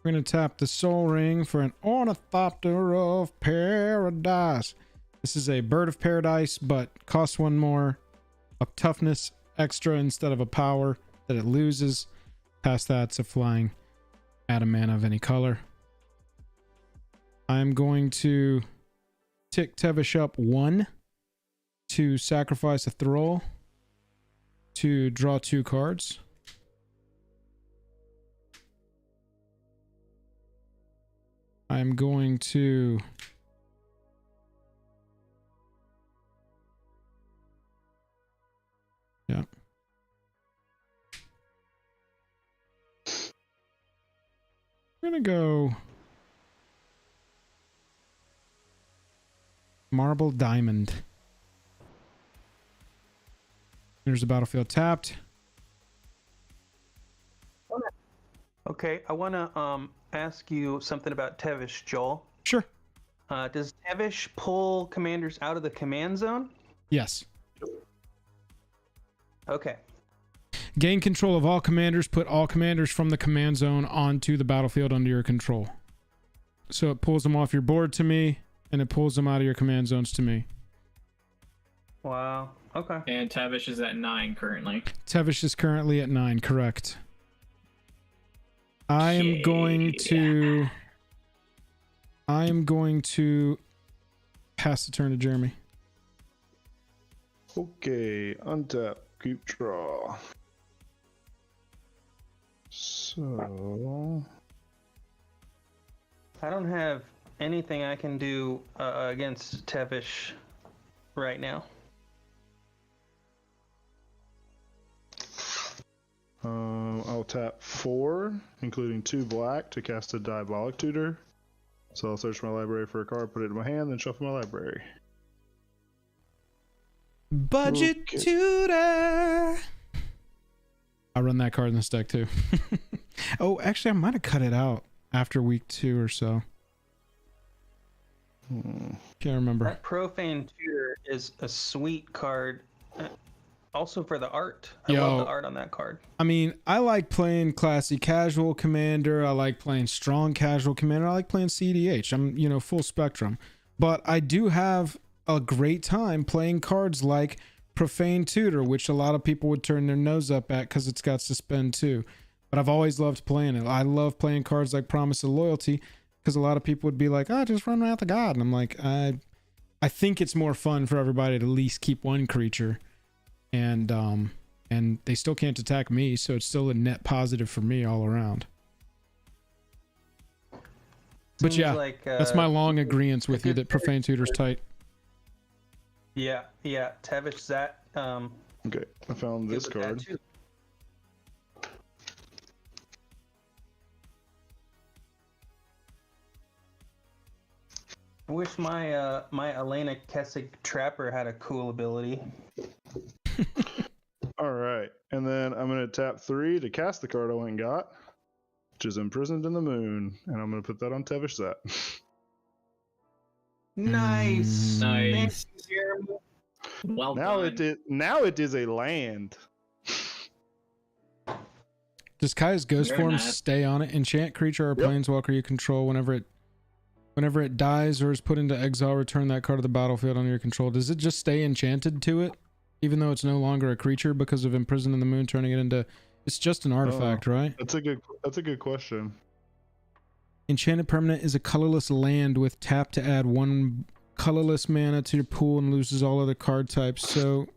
We're going to tap the Soul Ring for an Ornithopter of Paradise. This is a Bird of Paradise, but costs 1 more. A toughness extra instead of a power that it loses. Past that, it's a flying. Add a mana of any color. I'm going to tick Tevesh up 1 to sacrifice a Thrall to draw 2 cards. I'm going to I'm gonna go Marble Diamond. There's the battlefield tapped. Okay, I want to ask you something about Tevesh, Joel. Sure. Does Tevesh pull commanders out of the command zone? Yes. Okay. Gain control of all commanders. Put all commanders from the command zone onto the battlefield under your control. So it pulls them off your board to me, and it pulls them out of your command zones to me. Wow. Okay. And Tevesh is at 9 currently. Tevesh is currently at 9, correct. I am going to pass the turn to Jeremy. Okay, untap, keep draw. So I don't have anything I can do against Tevesh right now. I'll tap 4, including 2 black, to cast a Diabolic Tutor. So I'll search my library for a card, put it in my hand, then shuffle my library. Budget Okay. tutor. I run that card in this deck too. Oh, actually, I might have cut it out after week 2 or so. Can't remember. That Profane Tutor is a sweet card. also for the art. I love the art on that card. I mean, I like playing classy casual commander. I like playing strong casual commander. I like playing CDH. I'm, you know, full spectrum. But I do have a great time playing cards like Profane Tutor, which a lot of people would turn their nose up at because it's got Suspend too. But I've always loved playing it. I love playing cards like Promise of Loyalty because a lot of people would be like, oh, just run Wrath of God. And I'm like, I think it's more fun for everybody to at least keep one creature. And they still can't attack me, so it's still a net positive for me all around. But yeah, like, that's my long agreement with you that Profane Tutor's tight. Yeah, Tevesh, that. Okay, I found this card. I wish my my Alena Kessig Trapper had a cool ability. All right, and then I'm gonna tap 3 to cast the card I went and got, which is Imprisoned in the Moon, and I'm gonna put that on Tevesh Zat. Nice. Nice. Well now done. Now it is a land. Does Kai's Ghost Form stay on it? Enchant creature or planeswalker you control whenever it dies or is put into exile, return that card to the battlefield under your control. Does it just stay enchanted to it, even though it's no longer a creature because of Imprisoned in the Moon turning it into? It's just an artifact, right? That's a good question. Enchanted permanent is a colorless land with tap to add 1 colorless mana to your pool and loses all other card types. So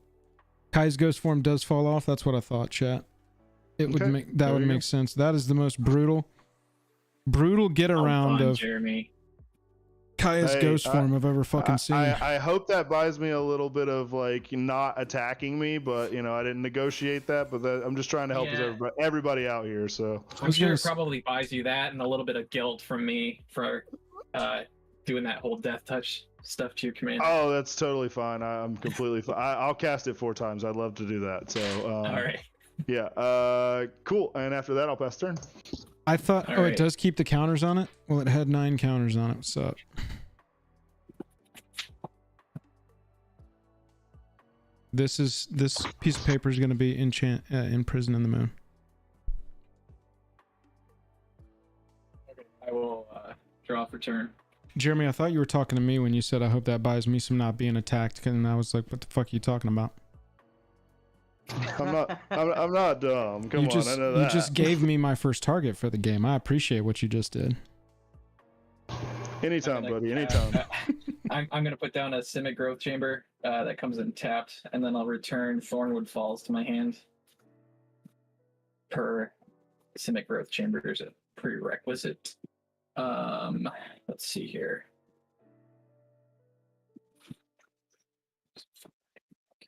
Kai's Ghost Form does fall off. That's what I thought, chat. It would make that would make sense. That is the most brutal get around of Jeremy. Kai's Ghost Form I've ever fucking seen. I hope that buys me a little bit of like not attacking me, but you know I didn't negotiate that. But I'm just trying to help everybody out here. So I'm sure it probably buys you that and a little bit of guilt from me for doing that whole death touch stuff to your commander. Oh, that's totally fine. I'm completely fine. I'll cast it 4 times. I'd love to do that. So all right. Yeah. Cool. And after that, I'll pass turn. I thought, it does keep the counters on it? Well, it had 9 counters on it. What's up? This piece of paper is going to be Imprisoned in the Moon. Okay, I will draw for turn. Jeremy, I thought you were talking to me when you said, I hope that buys me some not being attacked. And I was like, what the fuck are you talking about? I'm not dumb. Come on, I know that. You just gave me my first target for the game. I appreciate what you just did. Anytime, buddy. Anytime. I'm gonna put down a Simic Growth Chamber that comes in tapped, and then I'll return Thornwood Falls to my hand. Per Simic Growth Chamber is a prerequisite. Let's see here.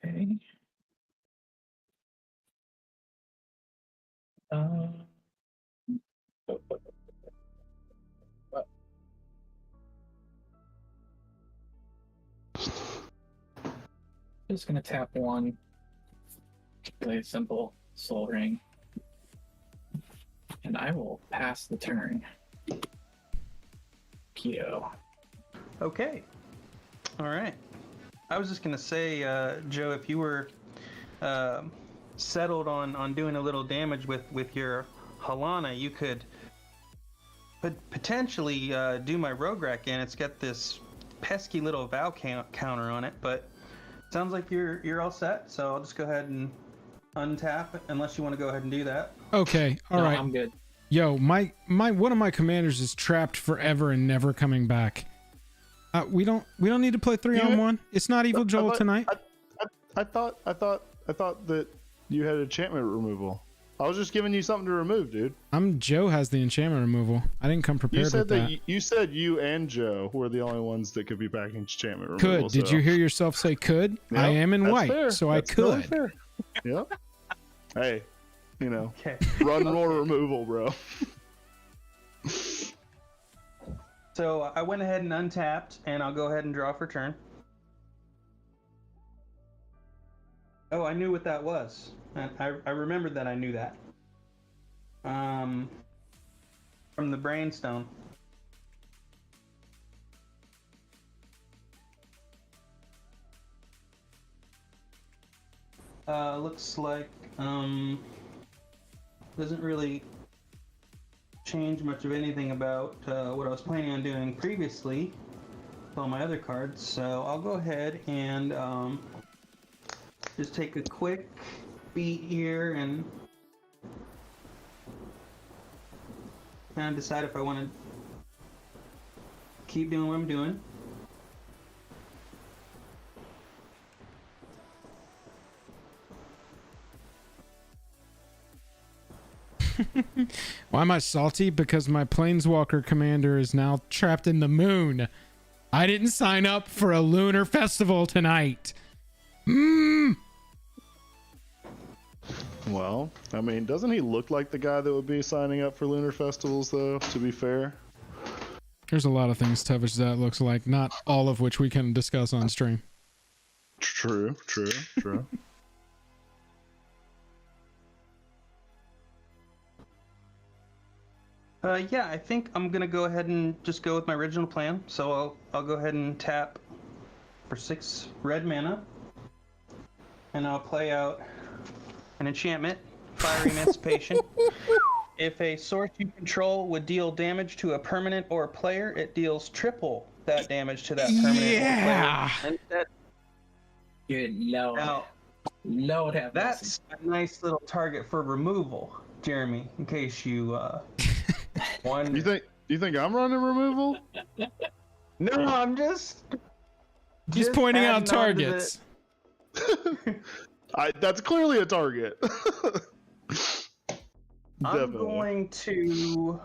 Okay. Just gonna tap 1, play a simple Soul Ring, and I will pass the turn. Keto. Okay. All right. I was just gonna say, Joe, if you were settled on doing a little damage with your Halana, you could potentially do my Rograkh, and it's got this pesky little Vow counter on it, but sounds like you're all set, so I'll just go ahead and untap unless you want to go ahead and do that. Okay, all right. I'm good. Yo, my one of my commanders is trapped forever and never coming back. We don't need to play 3-on-1. It's not Evil Joel tonight. I thought that you had enchantment removal. I was just giving you something to remove, dude. Joe has the enchantment removal. I didn't come prepared with that. You said you and Joe were the only ones that could be backing enchantment removal. Could. Did you hear yourself say could? Yep, I am in white, fair. So that's I could. Fair. Yep. Hey, you know, run more removal, bro. So I went ahead and untapped, and I'll go ahead and draw for turn. Oh, I knew what that was. I remembered that I knew that. From the Brainstone. looks like doesn't really change much of anything about what I was planning on doing previously with all my other cards. So I'll go ahead and just take a quick beat here and kind of decide if I want to keep doing what I'm doing. Why am I salty? Because my Planeswalker commander is now trapped in the moon. I didn't sign up for a lunar festival tonight. Well, I mean, doesn't he look like the guy that would be signing up for lunar festivals, though, to be fair? There's a lot of things Tevesh that looks like, not all of which we can discuss on stream. True. Yeah, I think I'm gonna go ahead and just go with my original plan. So I'll go ahead and tap for 6 red mana, and I'll play out an enchantment, Fiery Emancipation. If a source you control would deal damage to a permanent or a player, it deals triple that damage to that permanent or player. And Good lord. now, Lord have mercy. that's a nice little target for removal, Jeremy. In case you wonder. You think I'm running removal? No, I'm just Pointing out adding on to targets. That's clearly a target. I'm Definitely. going to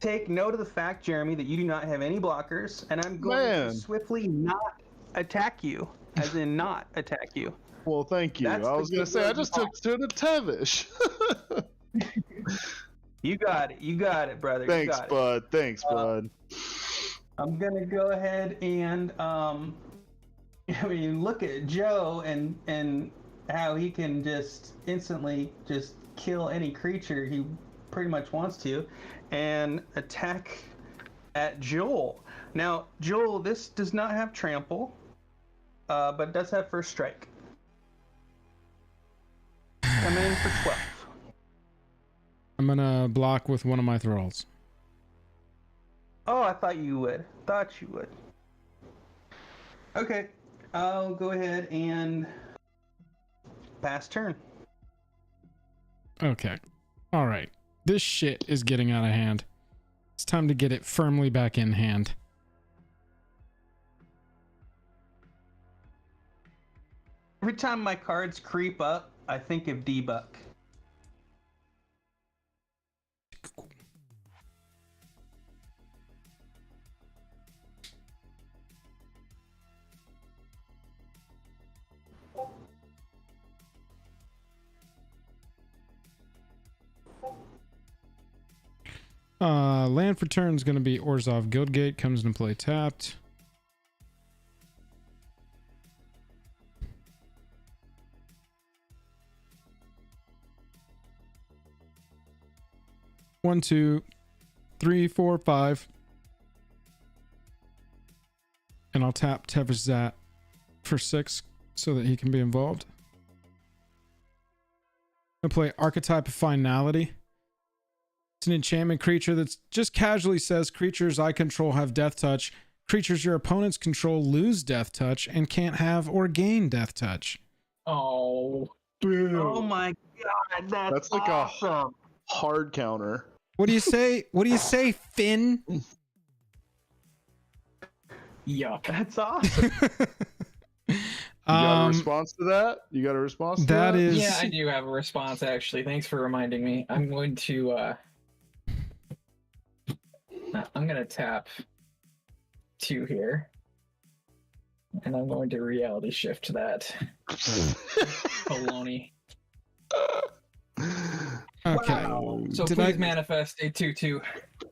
take note of the fact, Jeremy, that you do not have any blockers, and I'm going to swiftly not attack you, as in not attack you. Well, thank you. That's I the was gonna good say I word just you took to the Tevesh. You got it, brother. You Thanks, got it. bud. Thanks, bud. I'm gonna go ahead and I mean, look at Joe and how he can just instantly just kill any creature he pretty much wants to, and attack at Joel. Now, Joel, this does not have trample, but it does have first strike. Coming in for 12. I'm gonna block with one of my thralls. Oh, I thought you would. Okay, I'll go ahead and pass turn. Okay. All right. This shit is getting out of hand. It's time to get it firmly back in hand. Every time my cards creep up, I think of D-Buck. Land for turn is going to be Orzhov Guildgate. Comes into play tapped. One, two, three, four, five. And I'll tap Tevesh Zat for 6 so that he can be involved. I'm going to play Archetype of Finality. It's an enchantment creature that just casually says creatures I control have death touch. Creatures your opponents control lose death touch and can't have or gain death touch. Oh. Oh my god, that's like awesome. a hard counter. What do you say? What do you say, Finn? Yuck. That's awesome. You got a response to that? You got a response to that? That is... Yeah, I do have a response, actually. Thanks for reminding me. I'm going to tap 2 here. And I'm going to reality shift that. Baloney. Okay. Wow. So Did please I- manifest a 2/2.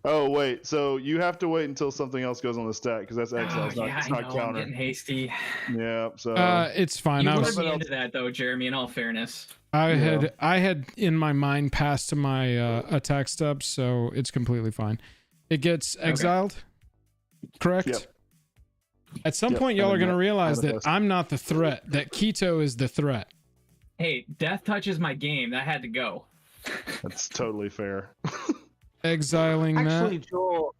Oh wait, so you have to wait until something else goes on the stack because that's exile. It's not, yeah, it's I not know. I'm counter. getting hasty. Yeah. So It's fine. You I lured was... me into that, though, Jeremy, in all fairness. I Yeah. had in my mind passed to my attack step, so it's completely fine. It gets exiled, correct? Yep. At some Yep, point, y'all and are going to then realize that manifest. I'm not the threat, that Keto is the threat. Hey, Death Touch is my game. That had to go. That's totally fair. Exiling Actually, that. Joel,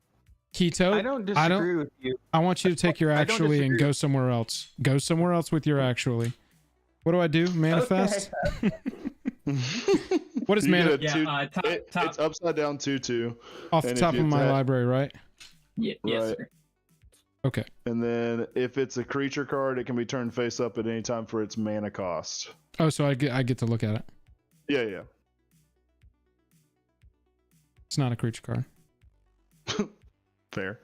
Keto, I don't disagree with you. I want you to take your I don't actually and disagree. go somewhere else. Go somewhere else with your actually. What do I do? Manifest? What is You mana? get a Yeah, two- top. It's upside down 2/2. Off the and if top you of my attack- library, right? Yes, Right. sir. Okay. And then if it's a creature card, it can be turned face up at any time for its mana cost. Oh, so I get to look at it. Yeah. It's not a creature card. Fair.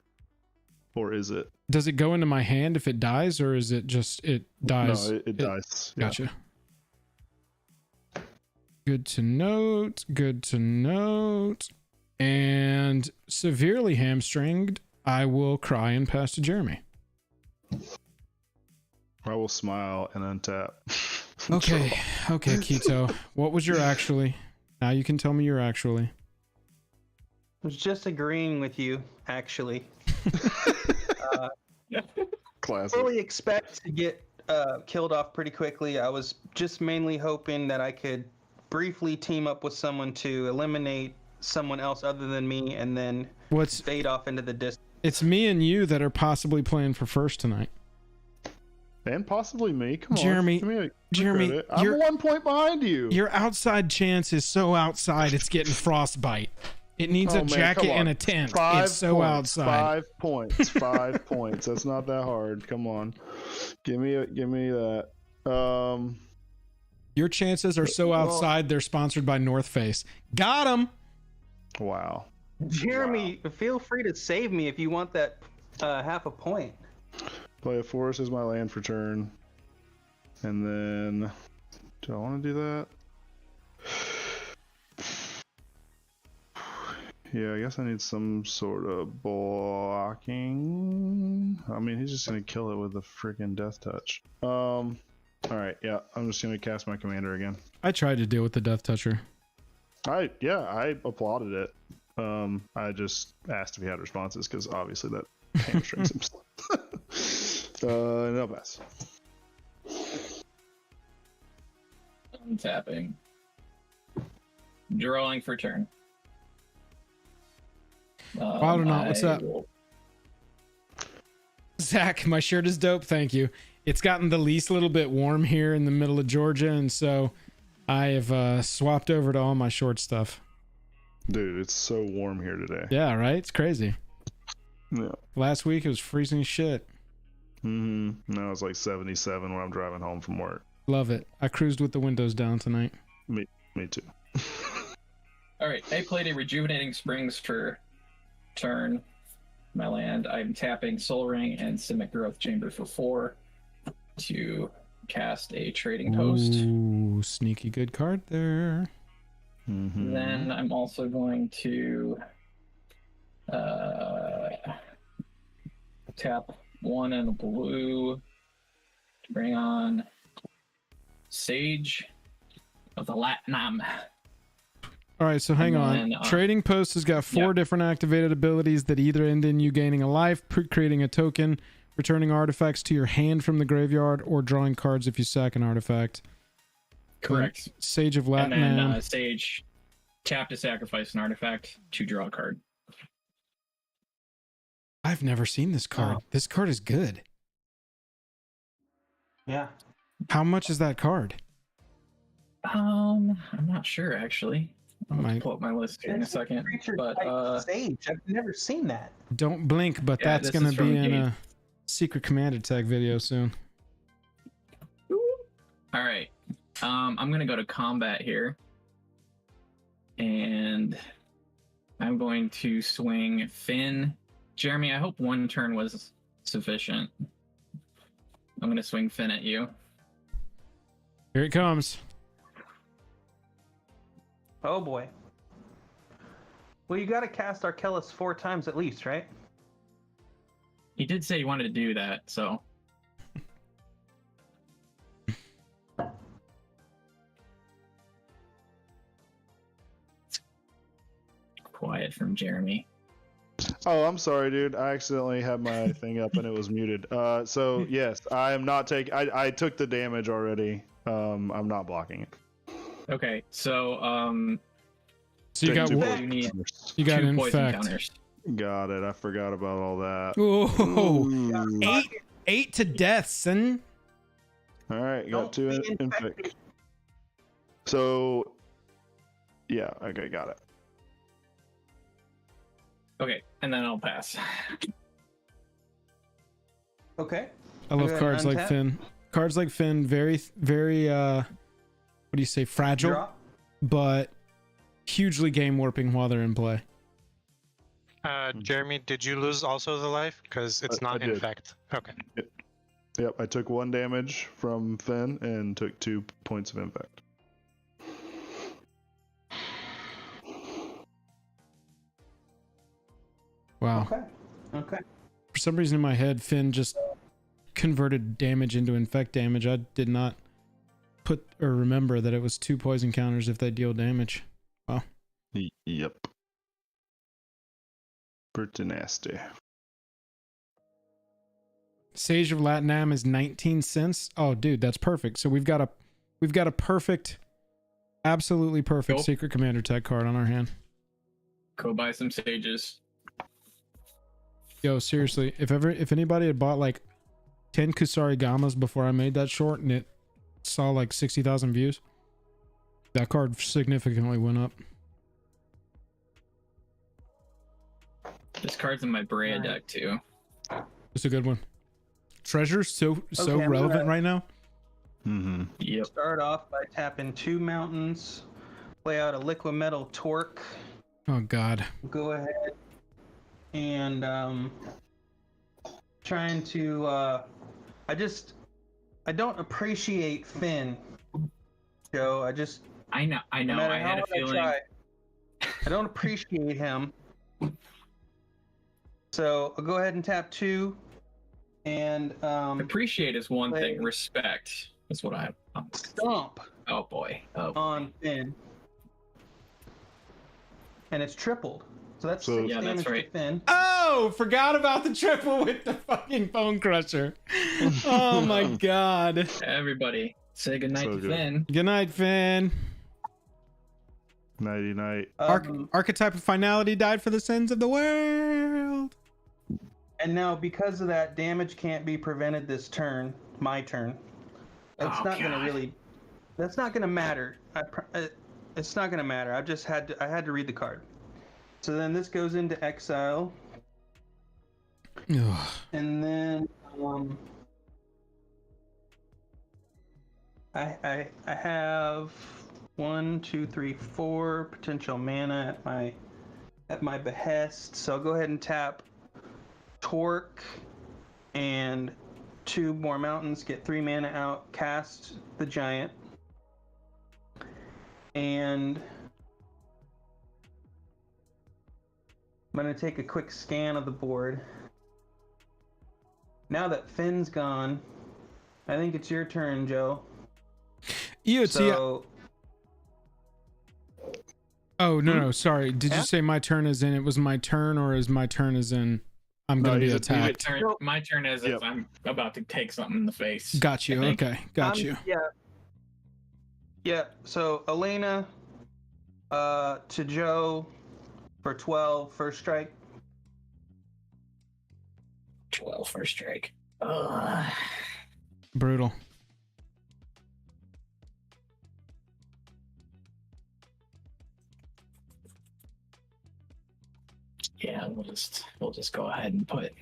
Or is it? Does it go into my hand if it dies, or is it just it dies? No, it dies. Yeah. Gotcha. Good to note. Good to note. And severely hamstringed, I will cry and pass to Jeremy. I will smile and untap. Okay. Okay, Keto. What was your actually? Now you can tell me your actually. I was just agreeing with you, actually. Classic. Fully expect to get killed off pretty quickly. I was just mainly hoping that I could briefly team up with someone to eliminate someone else other than me and then What's fade off into the distance. It's me and you that are possibly playing for first tonight. And possibly me. Come Jeremy, on. Give me Jeremy, credit. I'm you're- 1 point behind you. Your outside chance is so outside it's getting frostbite. It needs Oh, a man, jacket come on. and a tent. 5 It's so points, outside. 5 points. 5 points. That's not that hard. Come on. Give me that. Your chances are so outside they're sponsored by North Face. Got him. Wow. Jeremy, feel free to save me if you want that half a point. Play a forest as my land for turn. And then do I want to do that? Yeah, I guess I need some sort of blocking. I mean, he's just gonna kill it with a freaking death touch. All right, yeah, I'm just gonna cast my commander again. I tried to deal with the Death Toucher. I applauded it. I just asked if he had responses because obviously that hamstrings him. No pass. I'm tapping. Drawing for turn. Wild or not, what's up? will- Zach, my shirt is dope. Thank you. It's gotten the least little bit warm here in the middle of Georgia, and so I have swapped over to all my short stuff. Dude, it's so warm here today. Yeah, right? It's crazy. Yeah. Last week it was freezing as shit. Now it's like 77 when I'm driving home from work. Love it. I cruised with the windows down tonight. Me too. All right, I played a Rejuvenating Springs for turn. My land. I'm tapping Soul Ring and Simic Growth Chamber for 4 to cast a Trading Post. Ooh, sneaky good card there. Then I'm also going to tap 1 and a blue to bring on Sage of the Latinum. All right, so hang on. And then, Trading Post has got 4 different activated abilities that either end in you gaining a life, creating a token, returning artifacts to your hand from the graveyard, or drawing cards if you sack an artifact. Correct. Sage of And then Latinum. Sage, tap to sacrifice an artifact to draw a card. I've never seen this card. This card is good. Yeah. How much is that card? I'm not sure actually. I'll have My- to pull up my list here in a second. But Sage, I've never seen that. Don't blink, but Yeah, that's this going is to from be in Gabe. a secret command attack video soon. all right. I'm gonna go to combat here. And I'm going to swing Finn. Jeremy, I hope 1 turn was sufficient. I'm gonna swing Finn at you. Here it comes. Oh boy. Well, you got to cast Archelos 4 times at least, right? He did say he wanted to do that, so. Quiet from Jeremy. Oh, I'm sorry, dude. I accidentally had my thing up and it was muted. So yes, I am not taking. I took the damage already. I'm not blocking it. Okay, so So you Take got two one- poison you need counters. you got two poison infect. counters. Got it. I forgot about all that. Whoa, Ooh. eight to death, son. All right, got Don't two be infect. infected. So yeah, okay, got it. Okay, and then I'll pass. Okay. I love Go ahead cards and like untap. Finn. Cards like Finn, very what do you say, fragile, Drop. but hugely game warping while they're in play. Jeremy, did you lose also the life? Because it's I not did. infect. Okay. Yep, I took 1 damage from Finn and took 2 points of infect. Wow. Okay. Okay. For some reason in my head, Finn just converted damage into infect damage. I did not put or remember that it was 2 poison counters if they deal damage. Yep. Pretty nasty. Sage of Latinam is 19 cents. Oh, dude, that's perfect. So we've got a perfect, absolutely perfect Cool. Secret Commander tech card on our hand. Go buy some sages. Yo, seriously, if anybody had bought like 10 Kusari Gamas before I made that short and it saw like 60,000 views, that card significantly went up. This card's in my Brea deck too. It's a good one. Treasure's so Okay, I'm relevant gonna- right now. Mm-hmm. Yep. Start off by tapping 2 mountains. Play out a liquid metal torque. Oh god. Go ahead and trying to I don't appreciate Finn, Joe. I know. No matter I how had a hard feeling. try, I don't appreciate him. So I'll go ahead and tap 2 and Appreciate is one play- thing. Respect is what I. stomp Oh boy. Oh. on Finn. And it's tripled. So that's So- 6 Yeah, damage that's right. to Finn. Oh, forgot about the triple with the fucking Bone Crusher. Oh my god. Everybody, say goodnight So to good. Finn. Good night, Finn. Nighty night. Archetype of finality died for the sins of the world. And now, because of that, damage can't be prevented this turn. My turn. It's Oh, not going to God. really. That's not going to matter. It's not going to matter. I had to read the card. So then this goes into exile, Ugh. and then I have 1, 2, 3, 4 potential mana at my behest. So I'll go ahead and tap Torque and 2 more mountains, get 3 mana out, cast the giant, and I'm going to take a quick scan of the board. Now that Finn's gone, I think it's your turn, Joe. EOT. So, Oh, no, sorry. Did Yeah? you say my turn is in? It was my turn, or is my turn is in? I'm No, going to be he's a- attacked. My turn is Yep. if I'm about to take something in the face. Got you. I think. Okay. Got you. Yeah, so Alena to Joe for 12, first strike. 12 first strike. Ugh. Brutal. Yeah, we'll just go ahead and put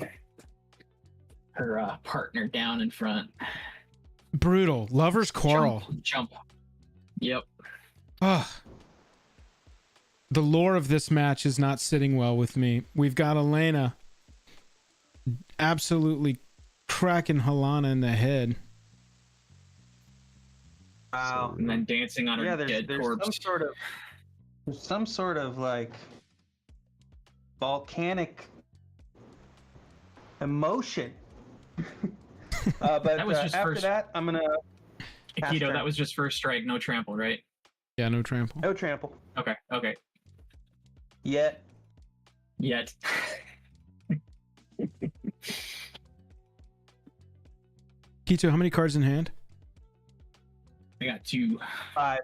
her partner down in front. Brutal. Lover's quarrel. Jump. Yep. Ugh. The lore of this match is not sitting well with me. We've got Alena absolutely cracking Halana in the head. Wow. And then dancing on her Yeah, dead there's corpse. some sort of like volcanic emotion. But That was just after first- that, I'm gonna Akito, turn. that was just first strike, no trample, right? Yeah, no trample. no trample Okay. yet. Yet. Keto, how many cards in hand? I got 2. 5.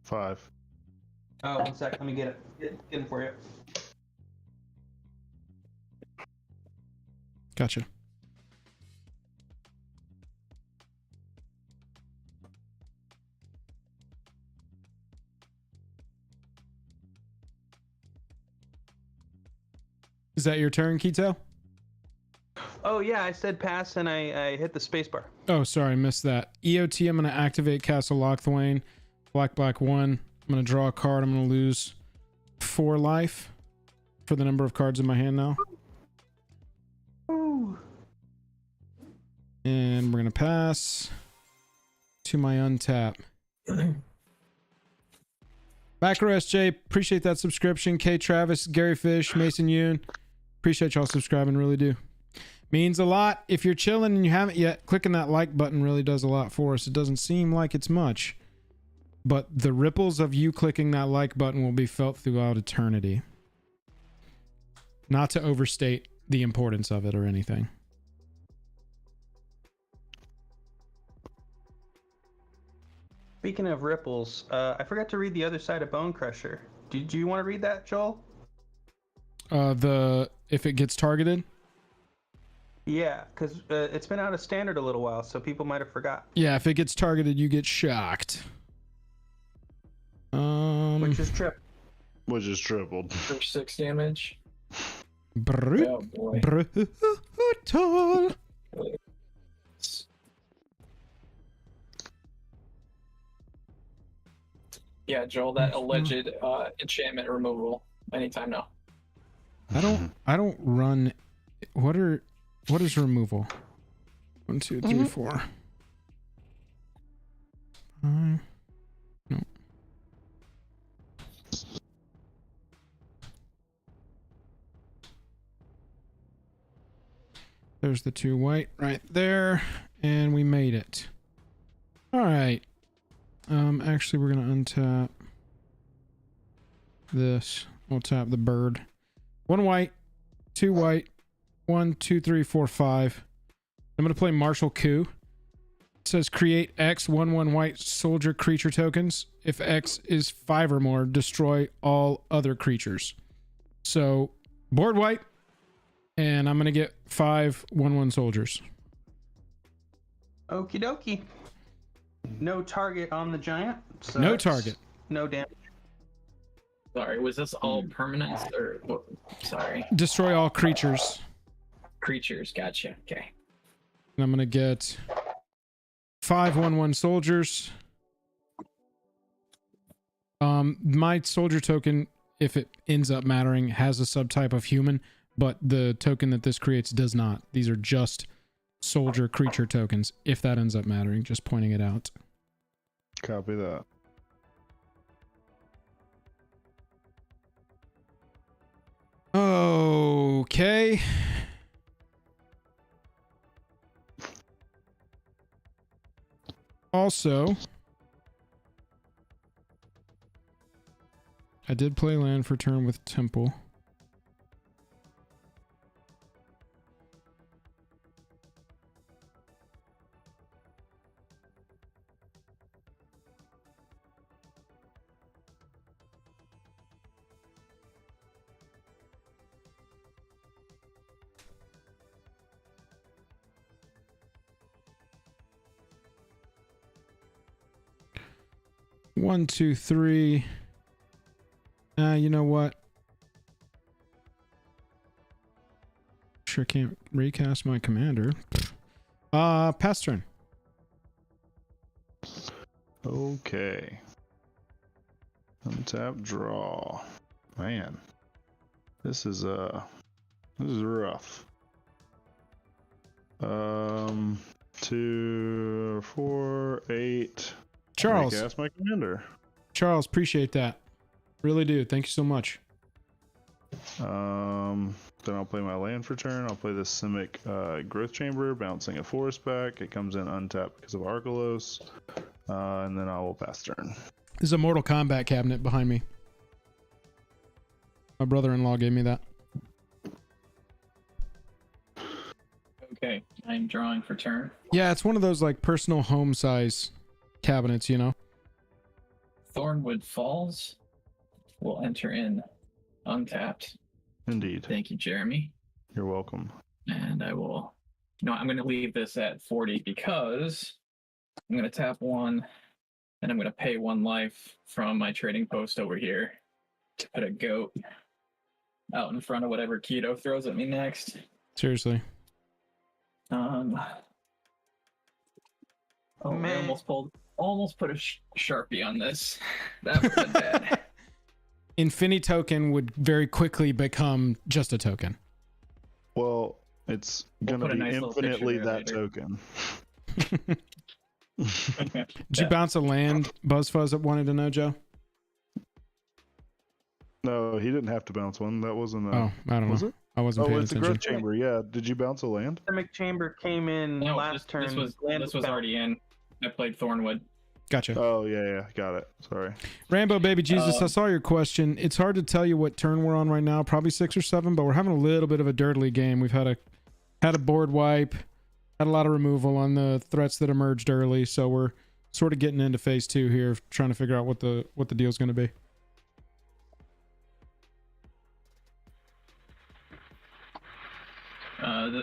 5. Oh, 1 sec. Let me get it. Get it for you. Gotcha. Is that your turn, Keto? Oh yeah, I said pass and I hit the spacebar. Oh, sorry, missed that. EOT, I'm going to activate Castle Lochthwain. Black 1. I'm going to draw a card. I'm going to lose 4 life for the number of cards in my hand now. Ooh. And we're going to pass to my untap. Macro SJ, appreciate that subscription. K Travis, Gary Fish, Mason Yoon. Appreciate y'all subscribing, really do. Means a lot. If you're chilling and you haven't yet, clicking that like button really does a lot for us. It doesn't seem like it's much, but the ripples of you clicking that like button will be felt throughout eternity. Not to overstate the importance of it or anything. Speaking of ripples, I forgot to read the other side of Bone Crusher. Do you want to read that, Joel? If it gets targeted? Yeah, because it's been out of standard a little while, so people might have forgot. Yeah, if it gets targeted, you get shocked. Which is trip. Which is tripled. For 6 damage. Brutal. Oh boy. Brutal. Yeah, Joel, that alleged enchantment removal anytime now. I don't run. What is removal? 1, 2, 3, 4. 5. No. There's the 2 white right there, and we made it. All right. Actually, we're gonna untap this. We'll tap the bird. 1 white, 2 white, 1, 2, 3, 4, 5. I'm gonna play Martial Coup. It says create X 1/1 white soldier creature tokens. If X is 5 or more, destroy all other creatures. So board white, and I'm gonna get 5 1/1 soldiers. Okie dokie. No target on the giant. So No that's target. No damage. Sorry, was this all permanents or what? Sorry, Destroy all creatures. creatures? Gotcha. Okay. And I'm gonna get 5 1/1 soldiers. My soldier token, if it ends up mattering, has a subtype of human, but the token that this creates does not. These are just soldier creature tokens, if that ends up mattering, just pointing it out. Copy that. Okay. Also, I did play land for turn with Temple. One, two, three. You know what? Sure can't recast my commander. Pass turn. Okay. Untap, draw. Man, this is rough. 2, 4, 8. Charles. Recast my commander. Charles, appreciate that. Really do. Thank you so much. Then I'll play my land for turn. I'll play this Simic Growth Chamber, bouncing a forest back. It comes in untapped because of Archelos. And then I will pass turn. There's a Mortal Kombat cabinet behind me. My brother-in-law gave me that. Okay, I'm drawing for turn. Yeah, it's one of those like personal home size cabinets, you know. Thornwood Falls will enter in untapped. Indeed. Thank you, Jeremy. You're welcome. And I will. No, I'm going to leave this at 40 because I'm going to tap 1 and I'm going to pay 1 life from my trading post over here to put a goat out in front of whatever Keto throws at me next. Seriously. Oh, Man. I almost put a Sharpie on this. That would have been bad. Infinity token would very quickly become just a token. Well, it's We'll gonna put a be nice little infinitely picture there that later. token. Did you bounce a land, BuzzFuzz wanted to know, Joe? No, he didn't have to bounce one. That wasn't a. Oh, I don't was know. it? I wasn't Oh, paying it's a attention. growth chamber. Yeah. Did you bounce a land? Systemic Chamber came in No, last turn. this was Land already in. I played Thornwood. Gotcha. Oh yeah, got it. Sorry. Rambo Baby Jesus, I saw your question. It's hard to tell you what turn we're on right now, probably 6 or 7, but we're having a little bit of a dirtly game. We've had a board wipe, had a lot of removal on the threats that emerged early, so we're sort of getting into phase 2 here, trying to figure out what the deal's going to be.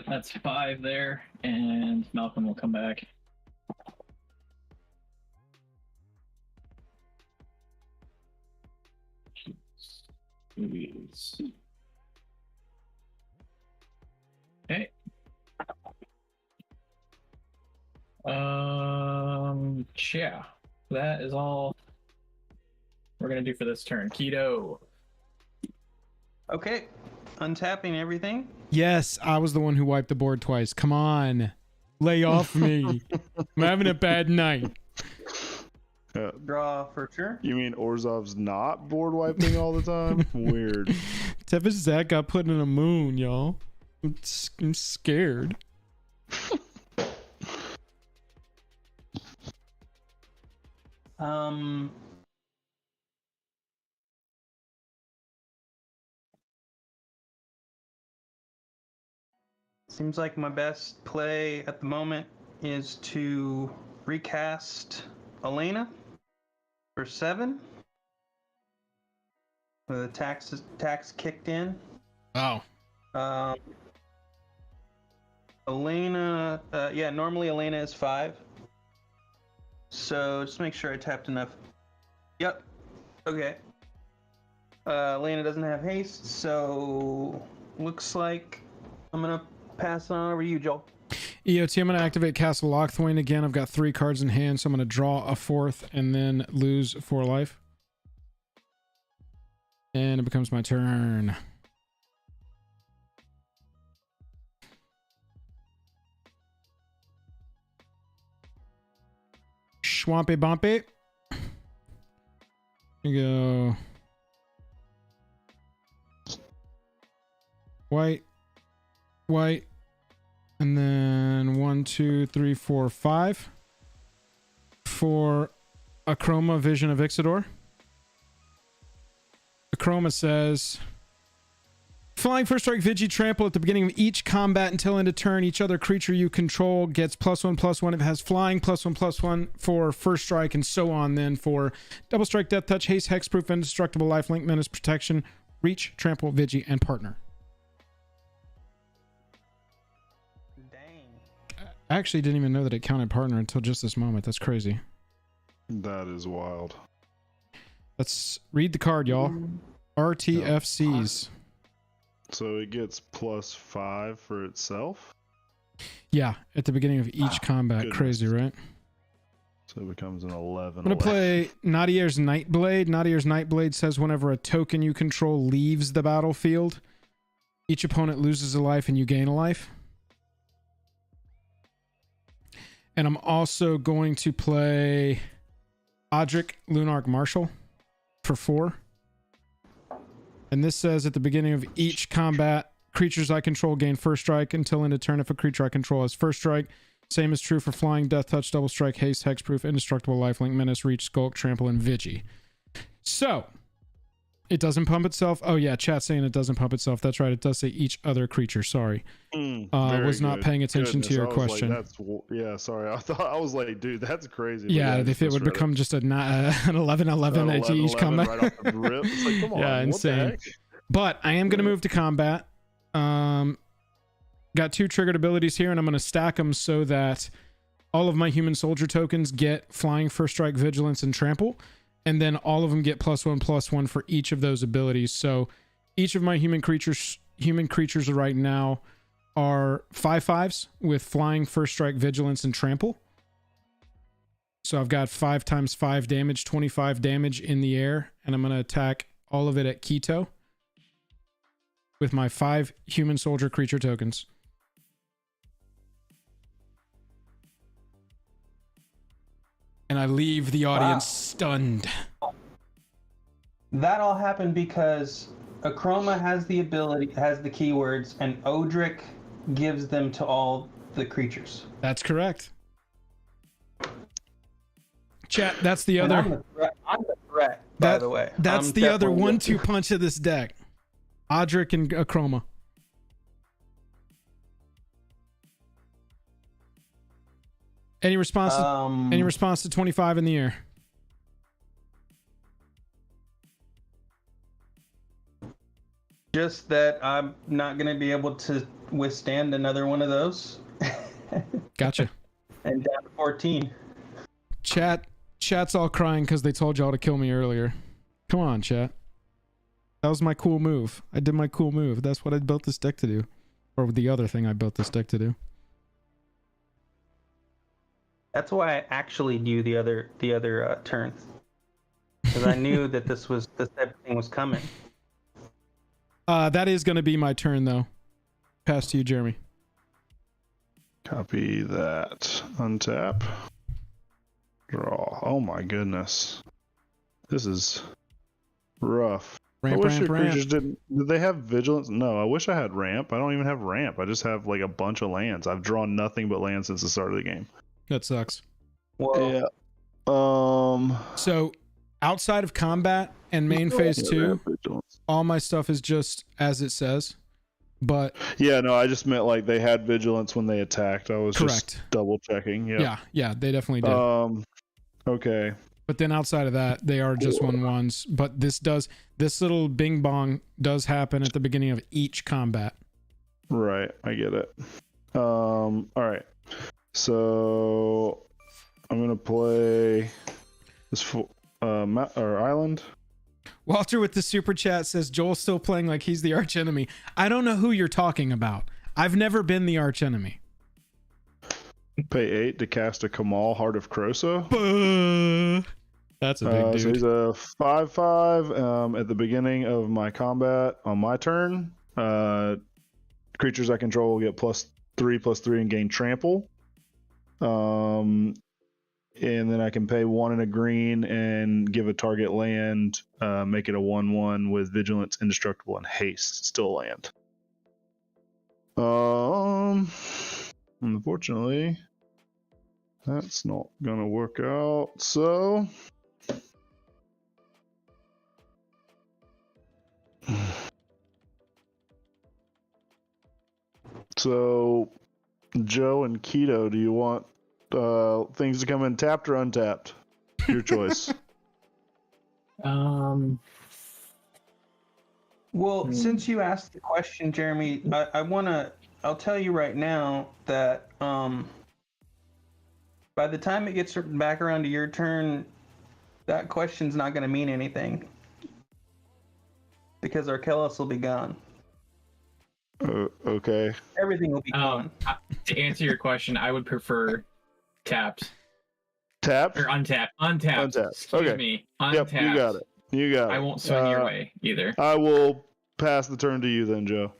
That's 5 there, and Malcolm will come back. Okay. Yeah, that is all we're gonna do for this turn. Keto. Okay, untapping everything. Yes, I was the one who wiped the board twice. Come on. Lay off me. I'm having a bad night. Draw for sure. You mean Orzov's not board wiping all the time? Weird. Tevesh Zach got put in a moon, y'all. I'm scared. Seems like my best play at the moment is to recast Alena for 7. With the tax kicked in. Oh. Alena, yeah, normally Alena is 5. So just make sure I tapped enough. Yep. Okay. Alena doesn't have haste, so looks like I'm gonna pass on over to you, Joel. EOT, I'm going to activate Castle Lochthwain again. I've got 3 cards in hand, so I'm going to draw a 4th and then lose 4 life. And it becomes my turn. Swampy Bumpy. Here you go. White. White. And then 1, 2, 3, 4, 5 for Akroma, Vision of Ixidor. Akroma says, flying first strike, Vigi trample at the beginning of each combat until end of turn. Each other creature you control gets +1/+1 if it has flying, +1/+1 for first strike, and so on. Then for double strike, death touch, haste, hexproof, indestructible, lifelink, menace, protection, reach, trample, Vigi, and partner. I actually didn't even know that it counted partner until just this moment. That's crazy. That is wild. Let's read the card, y'all. RTFCs. So it gets +5 for itself? Yeah, at the beginning of each combat. goodness. Crazy, right? So it becomes an 11. I'm going to play Nadier's Nightblade. Nadier's Nightblade says whenever a token you control leaves the battlefield, each opponent loses a life and you gain a life. And I'm also going to play Odric Lunarch Marshal for 4. And this says at the beginning of each combat, creatures I control gain first strike until end of turn if a creature I control has first strike. Same is true for flying, death touch, double strike, haste, hexproof, indestructible, lifelink, menace, reach, skulk, trample, and Vigi. So, It doesn't pump itself. Oh yeah, chat saying it doesn't pump itself. That's right. It does say each other creature. Sorry, was not paying attention to your question. Like, yeah, sorry. I was like, dude, that's crazy. Yeah, if it would become just an 11-11 at each combat. Right off the rip. It's like, come on, yeah, insane. But I am gonna move to combat. Got 2 triggered abilities here, and I'm gonna stack them so that all of my human soldier tokens get flying, first strike, vigilance, and trample. And then all of them get +1/+1 for each of those abilities. So each of my human creatures right now are 5/5s with flying, first strike, vigilance, and trample. So I've got 5 times 5 damage, 25 damage in the air, and I'm going to attack all of it at Keto with my 5 human soldier creature tokens. And I leave the audience stunned. That all happened because Akroma has the keywords, and Odric gives them to all the creatures. That's correct. Chat, that's the other. I'm the threat, by the way. That's the other 1-2 punch of this deck. Odric and Akroma. Any response? Any response to 25 in the air? Just that I'm not going to be able to withstand another one of those. Gotcha. And down to 14. Chat's all crying because they told y'all to kill me earlier. Come on, chat. That was my cool move. I did my cool move. That's what I built this deck to do. Or the other thing I built this deck to do. That's why I actually knew the other turn, because I knew that this type of thing was coming. That is going to be my turn though. Pass to you, Jeremy. Copy that. Untap. Draw. Oh my goodness, this is rough. Ramp. Creatures did they have vigilance? No, I wish I had ramp. I don't even have ramp. I just have like a bunch of lands. I've drawn nothing but lands since the start of the game. That sucks. Well, yeah. So outside of combat and main phase 2, all my stuff is just as it says. But yeah, no, I just meant like they had vigilance when they attacked. I was just double checking. Yeah, they definitely did. Okay. But then outside of that, they are just 1/1s. But this little bing bong does happen at the beginning of each combat. Right, I get it. All right. So I'm gonna play this island. Walter with the super chat says Joel's still playing like he's the arch enemy. I don't know who you're talking about. I've never been the arch enemy. Pay 8 to cast a Kamal, Heart of Krosa. That's a big dude. So he's a 5/5. At the beginning of my combat on my turn, creatures I control will get +3/+3 and gain trample. And then I can pay 1 and a green and give a target land, make it a 1/1 with vigilance, indestructible, and haste. Still a land. Unfortunately, that's not gonna work out. So Joe and Keto, do you want things to come in tapped or untapped? Your choice. Well, since you asked the question, Jeremy, I'll tell you right now that by the time it gets back around to your turn, that question's not going to mean anything, because Archelos will be gone. Okay. Everything will be gone. To answer your question, I would prefer tapped. Tapped? Or untapped. Untapped. Excuse me. Untapped. Yep, you got it. I won't swing your way either. I will pass the turn to you then, Joe.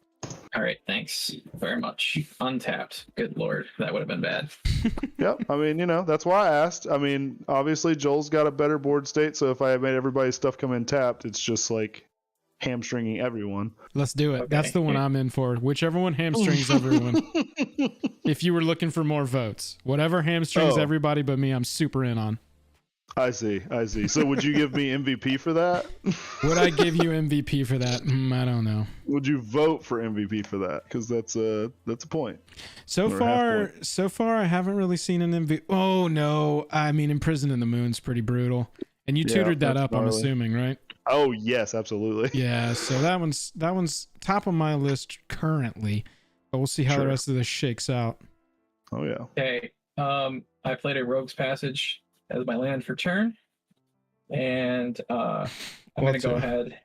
All right, thanks very much. Untapped. Good lord, that would have been bad. Yep, I mean, that's why I asked. I mean, obviously Joel's got a better board state, so if I had made everybody's stuff come in tapped, it's just like hamstringing everyone. Let's do it. Okay. That's the one I'm in for. Whichever one hamstrings everyone. If you were looking for more votes, whatever hamstrings everybody but me, I'm super in on. I see. So would you give me MVP for that? Would I give you MVP for that? I don't know. Would you vote for MVP for that? Because that's a point. So Or a half far, I haven't really seen an MVP. Oh no, I mean, Imprisoned in the Moon's pretty brutal, and you Yeah, tutored that that's up. I'm gnarly. assuming, right? Oh yes, absolutely. Yeah. So that one's top of my list currently, but we'll see how the Sure. rest of this shakes out. Oh yeah. Okay. I played a Rogue's Passage as my land for turn, and I'm Well, gonna go ahead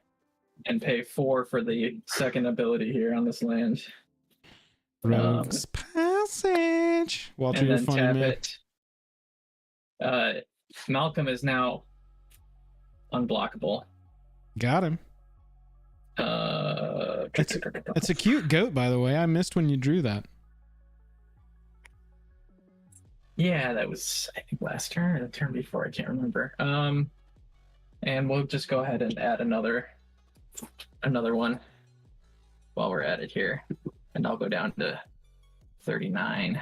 and pay 4 for the second ability here on this land, Rogue's Passage. Walter, and you're then funny, tap man. it. Malcolm is now unblockable. Got him. That's a cute goat, by the way. I missed when you drew that. Yeah, that was, I think, last turn or the turn before. I can't remember. And we'll just go ahead and add another one while we're at it here, and I'll go down to 39.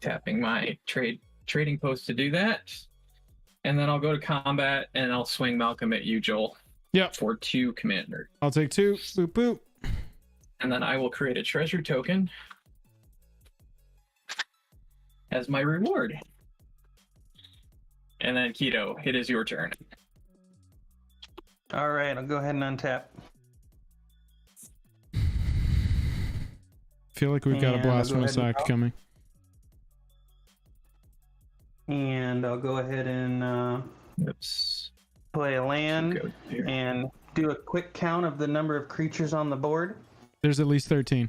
Tapping my trading post to do that, and then I'll go to combat and I'll swing Malcolm at you, Joel. Yep. For 2 commander. I'll take 2. Boop boop. And then I will create a treasure token as my reward. And then Keto, it is your turn. All right, I'll go ahead and untap. Feel like we've got a And I'll go blasphemous ahead and act draw. coming. And I'll go ahead and Oops. play a land Go here. and do a quick count of the number of creatures on the board. There's at least 13.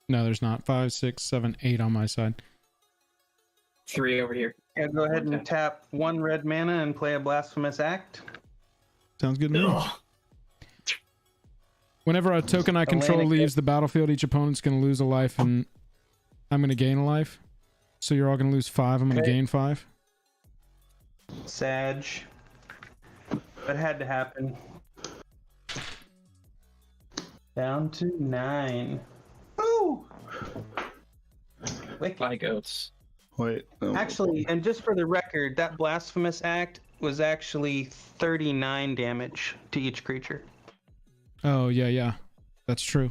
No, there's not. 5, 6, 7, 8 on my side. 3 over here. I'll go ahead and Okay. tap 1 red mana and play a blasphemous act. Sounds good to me. Ugh. Whenever a token I control Atlantic- leaves the battlefield, each opponent's going to lose a life, and I'm going to gain a life. So you're all going to lose 5. I'm going to Okay. gain 5. Sag. That had to happen. Down to 9. Ooh! Wicked. Bye, goats. Wait. Oh, Actually, and just for the record, that blasphemous act was actually 39 damage to each creature. Oh, yeah. That's true.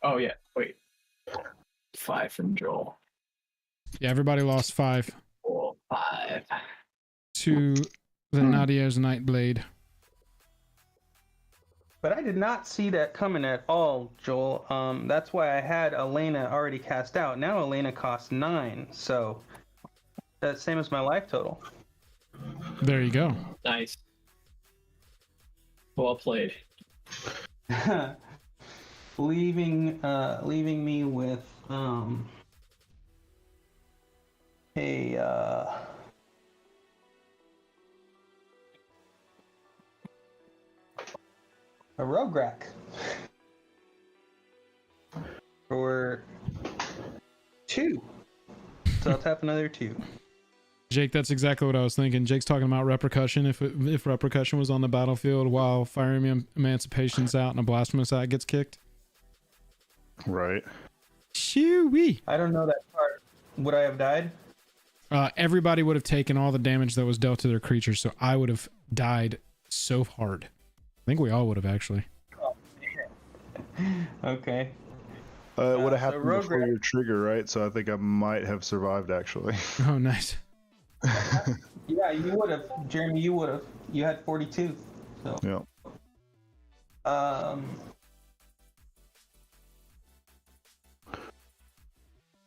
Oh, yeah. Wait. 5 from Joel. Yeah, everybody lost 5 4, 5. to the Nadier's Nightblade. But I did not see that coming at all, Joel. That's why I had Alena already cast out. Now Alena costs 9, so that's same as my life total. There you go. Nice. Well played. leaving me with a Rograkh for 2. So I'll tap another 2. Jake, that's exactly what I was thinking. Jake's talking about repercussion. If repercussion was on the battlefield while Fire Emancipation's out and a blasphemous act gets kicked. right. Shoo-wee. I don't know that part. Would I have died? Everybody would have taken all the damage that was dealt to their creatures, so I would have died so hard. I think we all would have, actually. Okay. It would have so happened before Rograkh- your trigger, right? So I think I might have survived actually. Oh, nice. Yeah, you would have, Jeremy. You would have. You had 42. So. Yeah.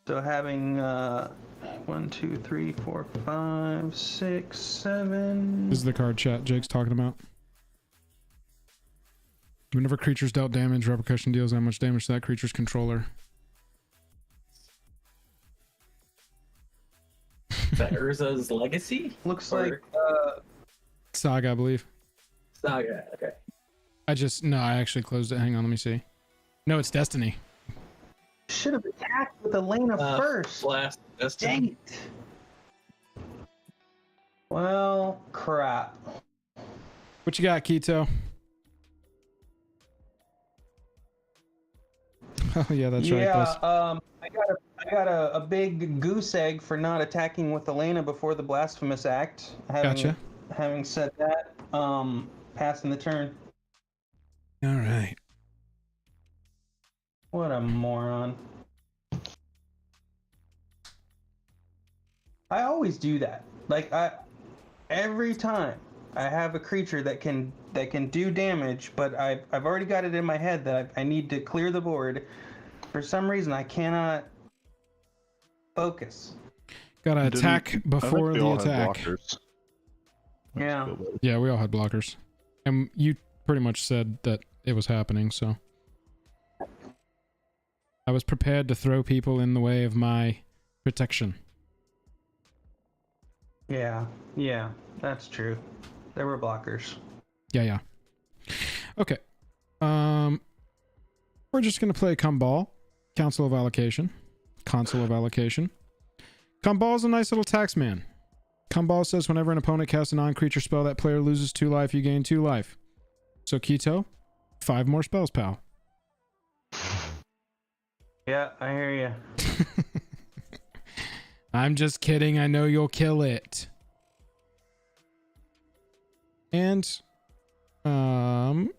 So having 1, 2, 3, 4, 5, 6, 7. This is the card chat Jake's talking about. Whenever creatures dealt damage, repercussion deals that much damage to that creature's controller. Is that Urza's Legacy? Looks Or- like Saga, I believe. Saga. Okay. I actually closed it. Hang on, let me see. No, it's Destiny. should have attacked with Alena first. Blast. That's Dang it. Well, crap. What you got, Keto? Oh yeah, that's right. Yeah, Plus. I got a big goose egg for not attacking with Alena before the blasphemous act. Gotcha. Having said that, passing the turn. All right. What a moron. I always do that. Like every time I have a creature that can do damage, but I've already got it in my head that I need to clear the board. For some reason, I cannot focus. Gotta attack before the attack. Yeah. Yeah, we all had blockers. And you pretty much said that it was happening, so. I was prepared to throw people in the way of my protection. Yeah, that's true. There were blockers. Yeah. Okay. We're just gonna play Kumbal, Council of Allocation. Kumbal is a nice little tax man. Kumbal says whenever an opponent casts a non-creature spell, that player loses 2 life, you gain 2 life. So Keto, 5 more spells, pal. Yeah, I hear you. I'm just kidding. I know you'll kill it. And 1,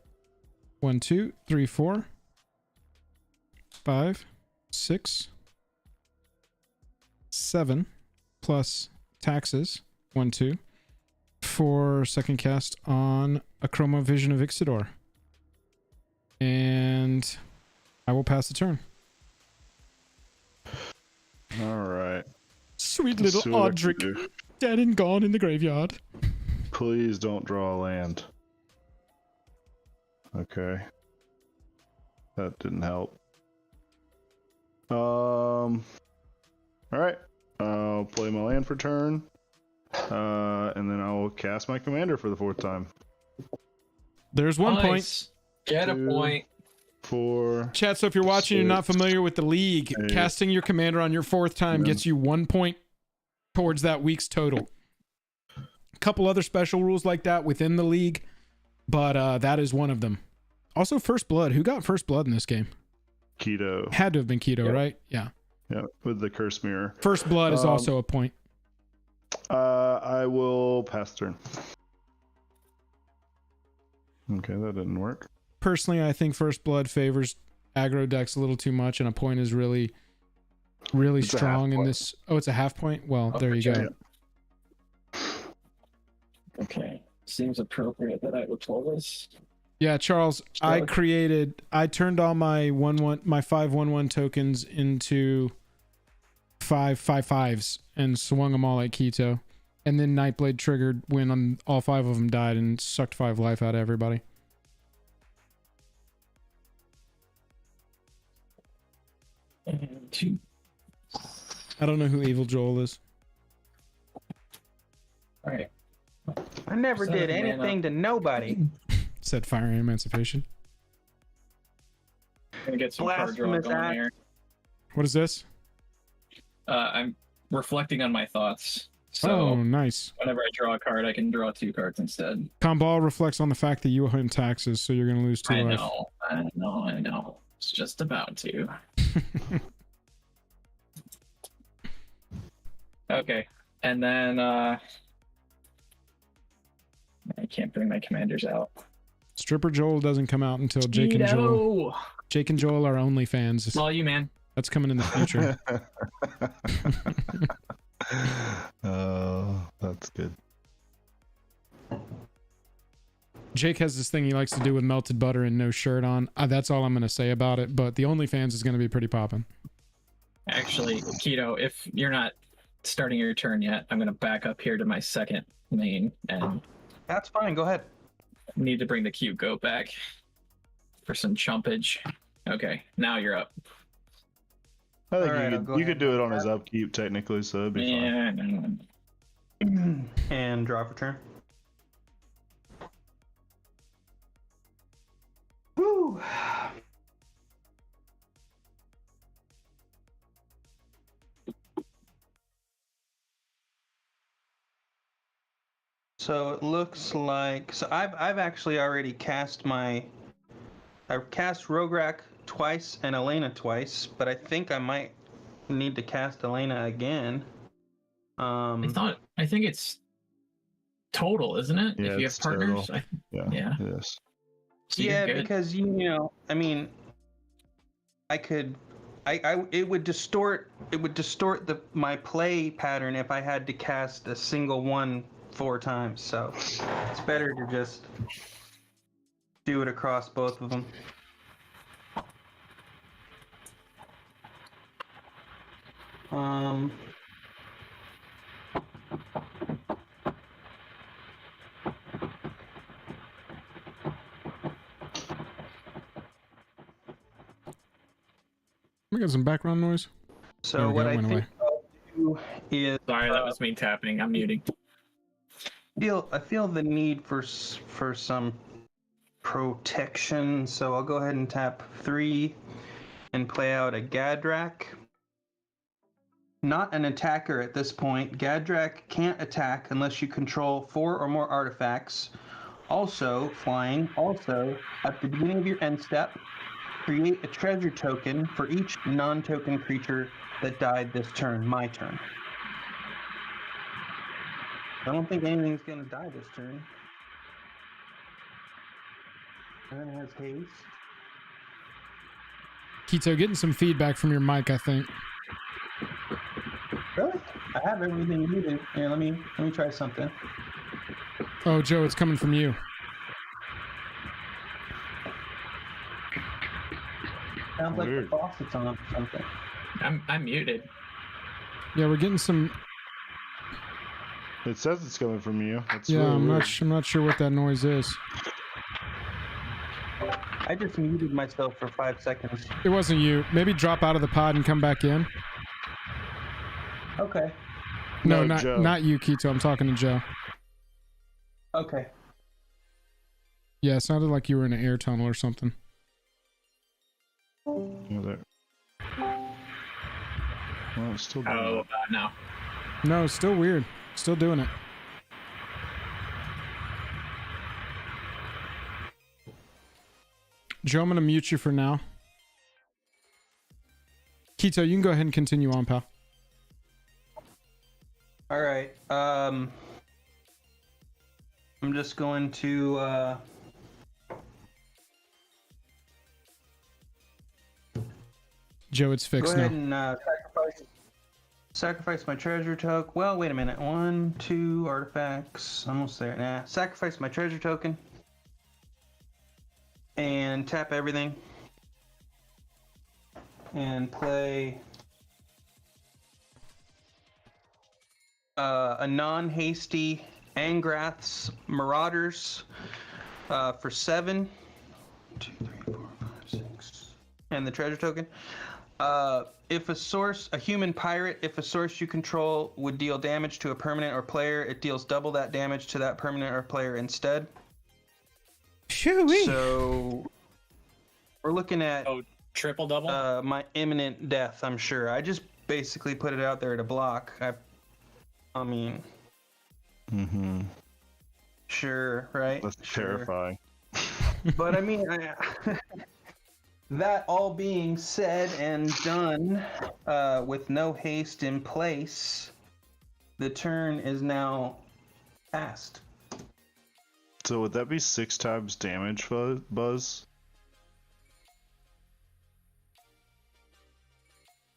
2, 3, 4, 5, 6, 7 plus taxes. 1, 2 for second cast on Akroma Vision of Ixidor. And I will pass the turn. All right. Sweet little See what I can Audric, do. dead and gone in the graveyard. Please don't draw a land. Okay. That didn't help. All right. I'll play my land for turn. And then I will cast my commander for the 4th time. There's 1 point. Nice. Get a 2, point. 4. Chat, so if you're watching and you're not 6, familiar with the league, 8, casting your commander on your 4th time 10. gets you 1 point towards that week's total. A couple other special rules like that within the league, but that is one of them. Also, First Blood. Who got First Blood in this game? Keto. Had to have been Keto, right? Yeah. Yeah, with the curse mirror. First Blood is also a point. I will pass turn. Okay, that didn't work. Personally, I think First Blood favors aggro decks a little too much, and a point is really It's a strong half in point. this. Oh, it's a half point? Well, there you go. Okay. Seems appropriate that I would pull this. Yeah, Charles, I turned all my 5/1/1 tokens into 5/5/5s and swung them all at Keto. And then Nightblade triggered when all 5 of them died and sucked 5 life out of everybody. And 2. I don't know who Evil Joel is. All right. I never did 7 mana. anything to nobody. Said Fire Emancipation. I'm gonna get some card draw Blasphemous going act. here. What is this? I'm reflecting on my thoughts. So Oh, nice. whenever I draw a card, I can draw 2 cards instead. Kumbal reflects on the fact that you owe him taxes, so you're going to lose 2 I life. know. It's just about to. Okay. And then I can't bring my commanders out. Stripper Joel doesn't come out until Jake and Joel. Jake and Joel are OnlyFans. It's all you, man. That's coming in the future. Oh, that's good. Jake has this thing he likes to do with melted butter and no shirt on. That's all I'm going to say about it, but the OnlyFans is going to be pretty popping. Actually, Keto, if you're not starting your turn yet, I'm going to back up here to my second main and That's fine. Go ahead. need to bring the cute goat back for some chumpage. Okay, now you're up. I think Alright, I'll go you ahead could do it on his upkeep technically, so it'd be fine. Yeah, no. And draw for turn. Woo! So it looks like I've actually already cast I've cast Rograkh twice and Alena twice, but I think I might need to cast Alena again. I think it's total, isn't it? Yeah, if you have it's partners. total. Yeah. It is. So you're Yeah, good. because I mean, I could, it would distort my play pattern if I had to cast a single one 4 times. So it's better to just do it across both of them. We got some background noise. There So we what go, I went think I'll do is Sorry, that was me tapping. I'm muting. I feel the need for some protection, so I'll go ahead and tap 3 and play out a Gadrak. Not an attacker at this point. Gadrak can't attack unless you control 4 or more artifacts. Also, flying. Also, at the beginning of your end step, create a treasure token for each non-token creature that died this turn. My turn. I don't think anything's gonna die this turn. And it has haste. Keto, getting some feedback from your mic, I think. Really? I have everything muted. Here, let me try something. Oh, Joe, it's coming from you. Sounds like the Weird. faucet's on or something. I'm muted. Yeah, we're getting some. It says it's coming from you. That's Yeah, really I'm weird. not sure what that noise is. I just muted myself for 5 seconds. It wasn't you. Maybe drop out of the pod and come back in. Okay. No, No, Joe. not you, Keto. I'm talking to Joe. Okay. Yeah, it sounded like you were in an air tunnel or something. Yeah, there. Well, it's still doing Oh, that. no. No, it's still weird. Still doing it. Joe, I'm going to mute you for now. Keto, you can go ahead and continue on, pal. All right. I'm just going to Joe, it's go fixed ahead now. and sacrifice my treasure token. Well, wait a minute. 1, 2 artifacts. Almost there. Nah. Sacrifice my treasure token. And tap everything. And play a non-hasty Angrath's Marauders for 7. 2, 3, 4, 5, 6. And the treasure token. If a human pirate, if a source you control would deal damage to a permanent or player, it deals double that damage to that permanent or player instead. Shoo-wee. So we're looking at Triple double? my imminent death, I'm sure. I just basically put it out there to block. I mean, sure, right? That's Sure. terrifying. But I mean, that all being said and done, with no haste in place, the turn is now passed. So would that be 6 times damage, Buzz?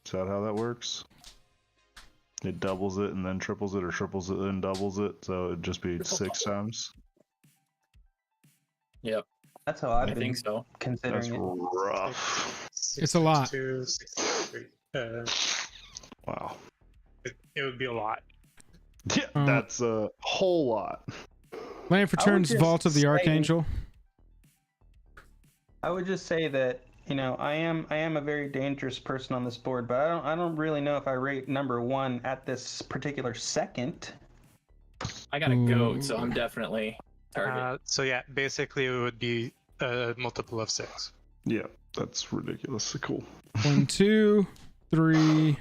Is that how that works? It doubles it and then triples it, or triples it and doubles it, so it'd just be 6 times? Yep. That's how I've I been think so. considering That's it. rough. It's a lot. 63. Wow. It would be a lot. Yeah, that's a whole lot. Land for I would turns, just Vault of the say- Archangel. I would just say that, I am a very dangerous person on this board, but I don't really know if I rate number 1 at this particular second. I got a goat, Ooh. so I'm definitely target. So yeah, basically it would be a multiple of 6. Yeah, that's ridiculously cool. 1, 2, 3,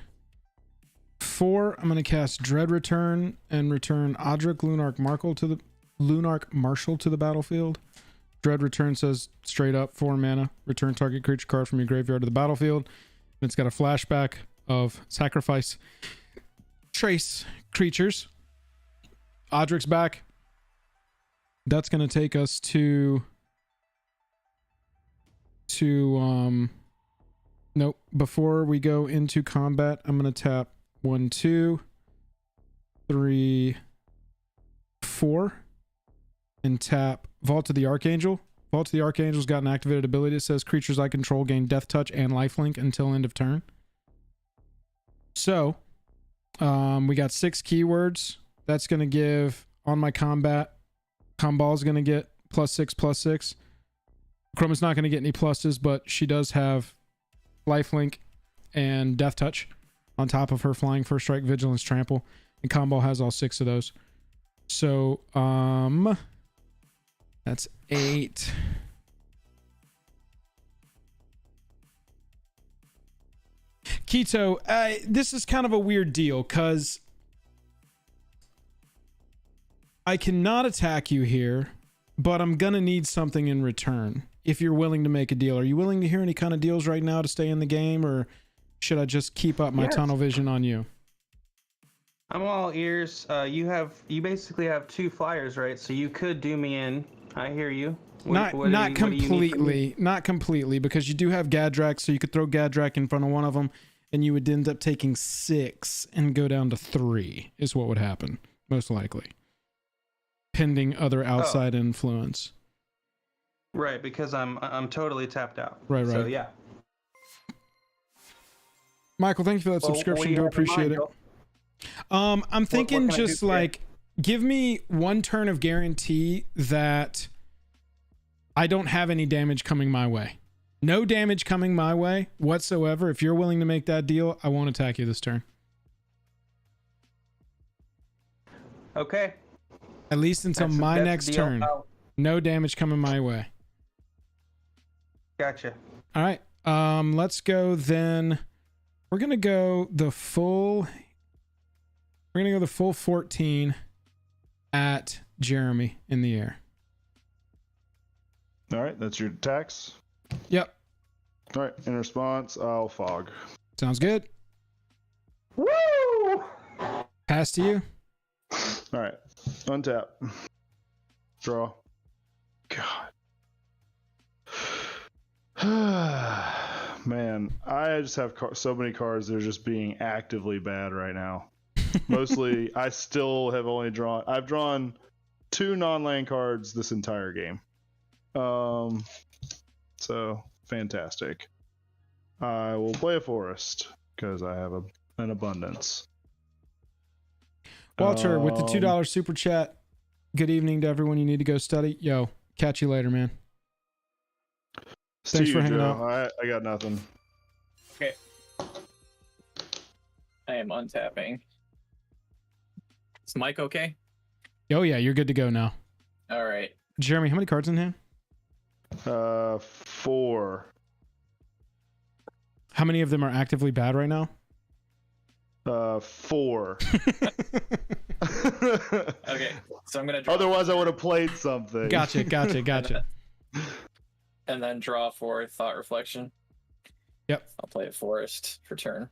4. I'm going to cast Dread Return and return Odric Lunarch Marshal to the battlefield. Dread Return says straight up 4 mana. Return target creature card from your graveyard to the battlefield. And it's got a flashback of sacrifice trace creatures. Odric's back. That's going to take us to nope. Before we go into combat, I'm going to tap 1, 2, 3, 4 and tap Vault of the Archangel. Vault of the Archangel's got an activated ability that says creatures I control gain Death Touch and Lifelink until end of turn. So, we got 6 keywords. That's going to give, on my combat, Comball's going to get +6/+6. Akroma's not going to get any pluses, but she does have Lifelink and Death Touch on top of her flying, First Strike, Vigilance, Trample. And Comball has all 6 of those. So, that's 8. Keto, this is kind of a weird deal because I cannot attack you here, but I'm gonna need something in return if you're willing to make a deal. Are you willing to hear any kind of deals right now to stay in the game, or should I just keep up my tunnel vision on you? I'm all ears. You basically have 2 flyers, right? So you could do me in. I hear you. Not completely, because you do have Gadrak, so you could throw Gadrak in front of one of them, and you would end up taking 6 and go down to 3, is what would happen, most likely. Pending other outside influence. Right, because I'm totally tapped out. Right. So yeah. Michael, thank you for that subscription. Do appreciate it. I'm thinking just like give me 1 turn of guarantee that I don't have any damage coming my way. No damage coming my way whatsoever. If you're willing to make that deal, I won't attack you this turn. Okay. At least until my next turn. No damage coming my way. Gotcha. All right. Let's go then. We're gonna go the full 14 at Jeremy in the air. All right, that's your attacks. Yep. All right, in response, I'll fog. Sounds good. Woo! Pass to you. All right, untap. Draw. God. Man, I just have so many cards that are just being actively bad right now. Mostly, I still have only drawn... I've drawn 2 non-land cards this entire game. So, fantastic. I will play a forest, because I have an abundance. Walter, with the $2 super chat, good evening to everyone. You need to go study. Yo, catch you later, man. Thanks for hanging out. I got nothing. Okay. I am untapping. Is Mike okay? Oh, yeah, you're good to go now. All right. Jeremy, how many cards in hand? 4. How many of them are actively bad right now? 4. Okay, so I'm gonna draw. Otherwise, I would have played something. Gotcha. And then draw for Thought Reflection. Yep. I'll play a Forest for turn.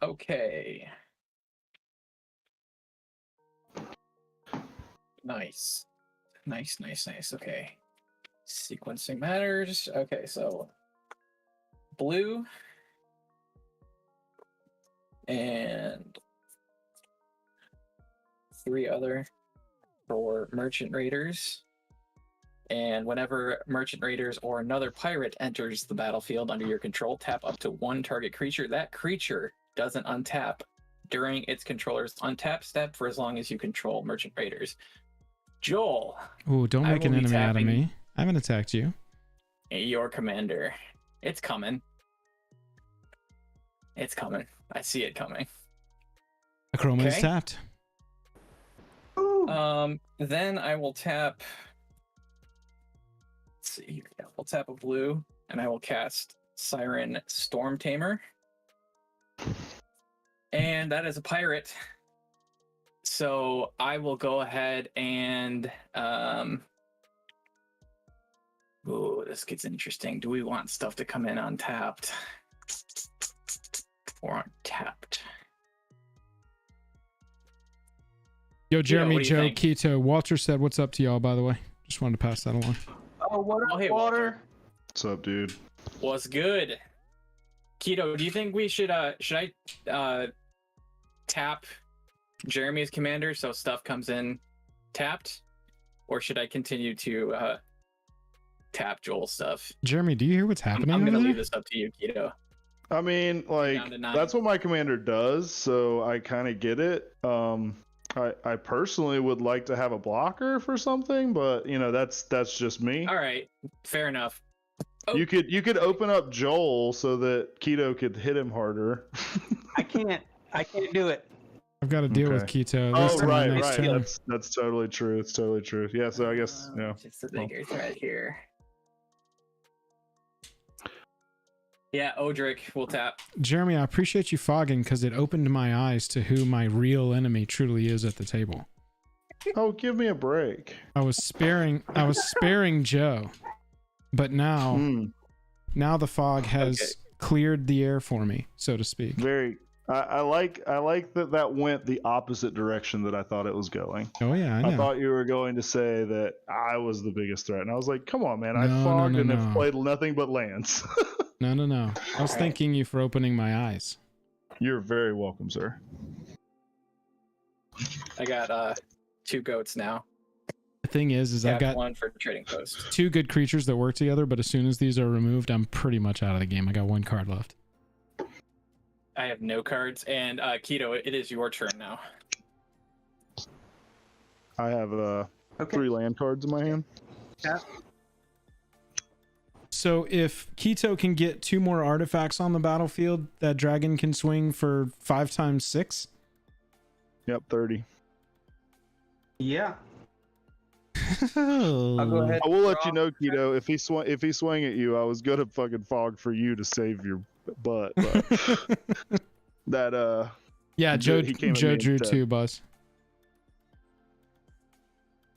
Okay. Nice. Okay. Sequencing matters. Okay, so blue and 3 other for Merchant Raiders. And whenever Merchant Raiders or another pirate enters the battlefield under your control, tap up to 1 target creature. That creature doesn't untap during its controller's untap step for as long as you control Merchant Raiders. Joel. Ooh, don't make an enemy out of me. I haven't attacked you. Your commander. It's coming. I see it coming. Akroma is tapped. Then I will tap. Let's see. I'll tap a blue, and I will cast Siren Storm Tamer. And that is a pirate. So I will go ahead and oh, this gets interesting. Do we want stuff to come in untapped or untapped? Yo, Jeremy, what do you Joe, think? Keto. Walter said, "What's up to y'all?" By the way, just wanted to pass that along. Oh, what up, Oh, hey, Water? Walter. What's up, dude? What's good? Keto, do you think we should I tap Jeremy as commander so stuff comes in tapped? Or should I continue to tap Joel's stuff? Jeremy, do you hear what's happening? I'm over gonna there? leave this up to you, Keto. I mean, like, down to 9. that's what my commander does, so I kind of get it. I personally would like to have a blocker for something, but you know, that's just me. All right, fair enough. Oh. You could open up Joel so that Keto could hit him harder. I can't do it. I've got to deal with Okay. Keto. Oh, This time right, next right. turn. That's totally true. It's totally true. Yeah, so I guess, yeah. Just a bigger threat here. Yeah, Odric will tap. Jeremy, I appreciate you fogging because it opened my eyes to who my real enemy truly is at the table. Oh, give me a break. I was sparing Joe, but now Hmm. now the fog has cleared the air for me, so to speak. Very. I like that went the opposite direction that I thought it was going. Oh yeah, I I know. thought you were going to say that I was the biggest threat, and I was like, "Come on, man! I No, fogged no, and no. have played nothing but lands." No. I was thanking you for opening my eyes. You're very welcome, sir. I got 2 goats now. The thing is I've got 1 for trading post. 2 good creatures that work together, but as soon as these are removed, I'm pretty much out of the game. I got 1 card left. I have no cards, and Keto, it is your turn now. I have Okay. 3 land cards in my hand. Yeah. So if Keto can get 2 more artifacts on the battlefield, that dragon can swing for 5 times 6. Yep, 30. Yeah. I'll go ahead. I will let you draw. know, Keto. If he swung at you, I was gonna fucking fog for you to save your butt. But that Yeah, Joe he came at Joe me drew instead. 2, boss.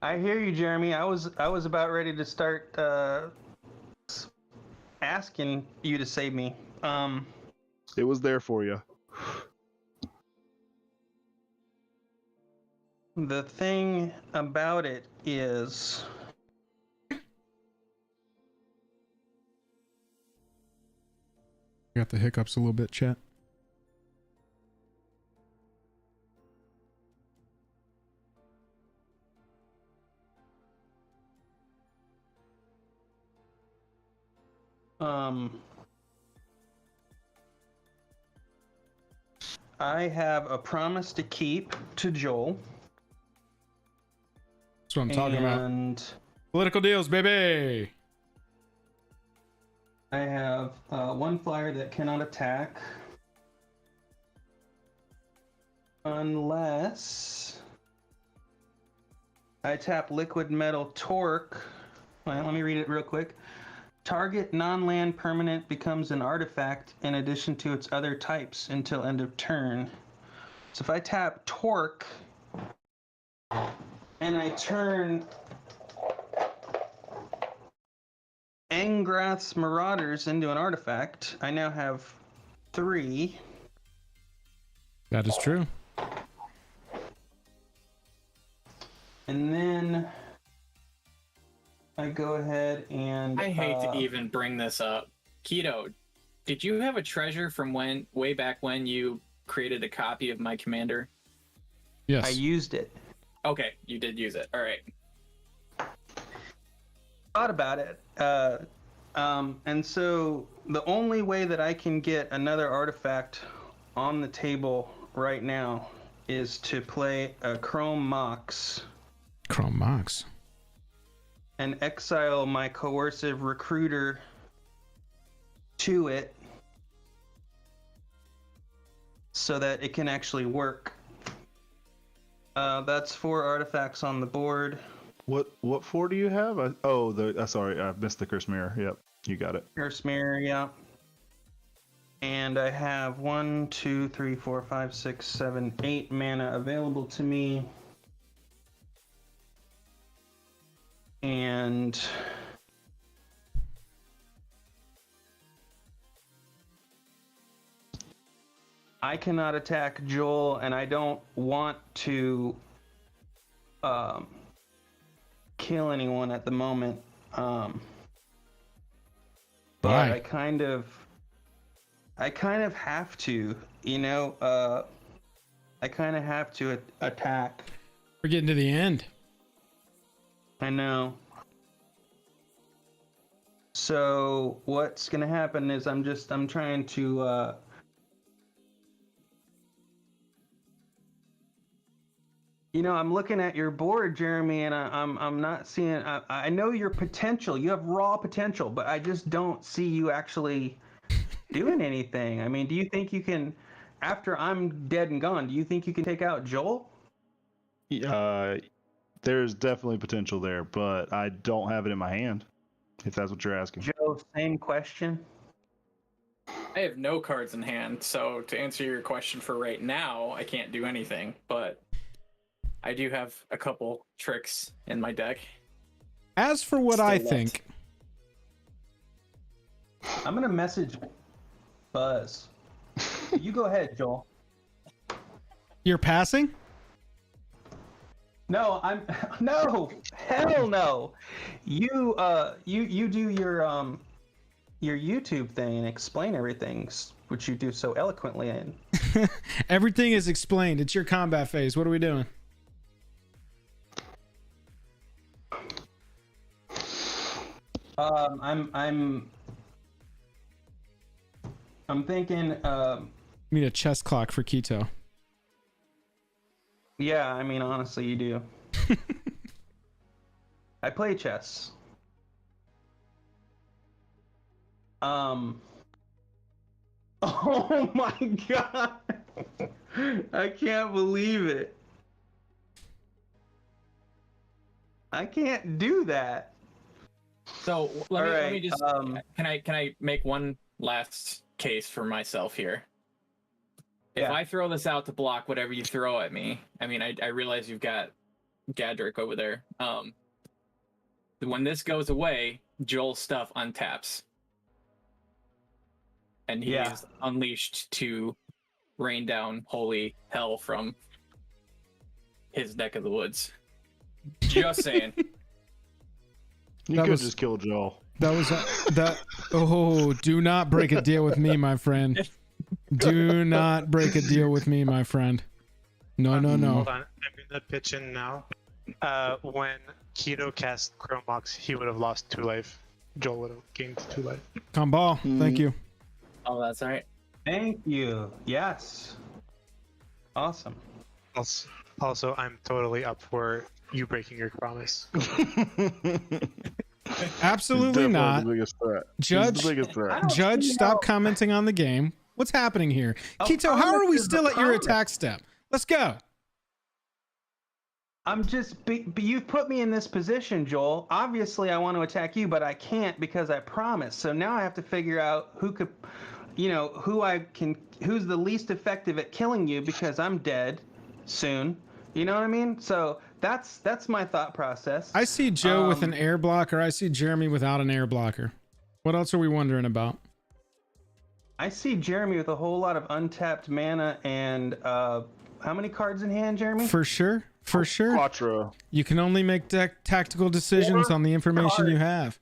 I hear you, Jeremy. I was about ready to start asking you to save me. It was there for you. The thing about it is, Got the hiccups a little bit, chat. I have a promise to keep to Joel. That's what I'm talking about. And Political deals, baby. I have 1 flyer that cannot attack unless I tap Liquid Metal Torque. Well, let me read it real quick. Target non-land permanent becomes an artifact in addition to its other types until end of turn. So if I tap Torque and I turn Angrath's Marauders into an artifact, I now have 3. That is true. And then I go ahead and I hate to even bring this up. Keto, did you have a treasure from way back when you created a copy of my commander? Yes. I used it. Okay, you did use it. All right. Thought about it. And so the only way that I can get another artifact on the table right now is to play a Chrome Mox Chrome Mox. and exile my coercive recruiter to it so that it can actually work. That's 4 artifacts on the board. What 4 do you have? Sorry, I missed the Curse Mirror. Yep, you got it. Curse Mirror, yeah. And I have 1, 2, 3, 4, 5, 6, 7, 8 mana available to me. And I cannot attack Joel, and I don't want to kill anyone at the moment. But Why? I kind of have to, you know. I kind of have to attack. We're getting to the end. I know. So what's gonna happen is I'm trying to you know, I'm looking at your board, Jeremy, and I'm not seeing. I know your potential. You have raw potential, but I just don't see you actually doing anything. I mean, do you think you can, after I'm dead and gone, do you think you can take out Joel? There's definitely potential there, but I don't have it in my hand. If that's what you're asking. Joe, same question. I have no cards in hand, so to answer your question for right now, I can't do anything, but I do have a couple tricks in my deck. As for what I think, I'm gonna message Buzz. You go ahead, Joel. you're passing? No, I'm no, hell no. You do your YouTube thing and explain everything, which you do so eloquently in. Everything is explained. It's your combat phase. What are we doing? I'm thinking We need a chess clock for Keto. yeah, I mean honestly you do. I play chess. Oh my god. I can't believe it. I can't do that. So let me Alright, just can I make one last case for myself here? If Yeah. I throw this out to block whatever you throw at me, I mean I realize you've got Gadrick over there. When this goes away, Joel's stuff untaps. And he Yeah. is unleashed to rain down holy hell from his neck of the woods. Just saying. You That could was- just kill Joel. That was that. Oh, do not break a deal with me, my friend. Do not break a deal with me, my friend. No, no, no. Hold on, I'm gonna pitch in now. When Keto cast Chromox, he would have lost 2 life. Joel would have gained 2 life. Come ball. Thank you. Oh, that's all right. Thank you. Yes. Awesome. Also, I'm totally up for you breaking your promise. Absolutely He's definitely not. The biggest threat. Judge, He's the biggest threat. Judge, stop commenting on the game. What's happening here? Keto, how are we promise is still the at your promise. attack step? Let's go. I'm just, but you've put me in this position, Joel. Obviously, I want to attack you, but I can't because I promised. So now I have to figure out who could, you know, who's the least effective at killing you because I'm dead soon. You know what I mean? So that's my thought process. I see Joe with an air blocker. I see Jeremy without an air blocker. What else are we wondering about? I see Jeremy with a whole lot of untapped mana and how many cards in hand, Jeremy? For sure. For sure. Quattro. You can only make tactical decisions on the information you have.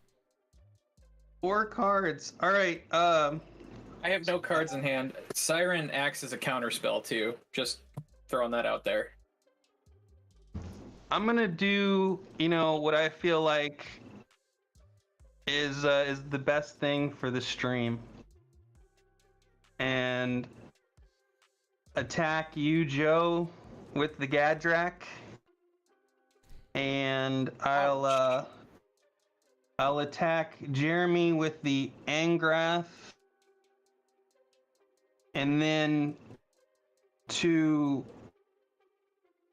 4 cards. All right. I have no cards in hand. Siren acts as a counterspell too. Just throwing that out there. I'm gonna do, you know, what I feel like is the best thing for the stream, and attack you, Joe, with the Gadrak, and I'll attack Jeremy with the Angrath, and then to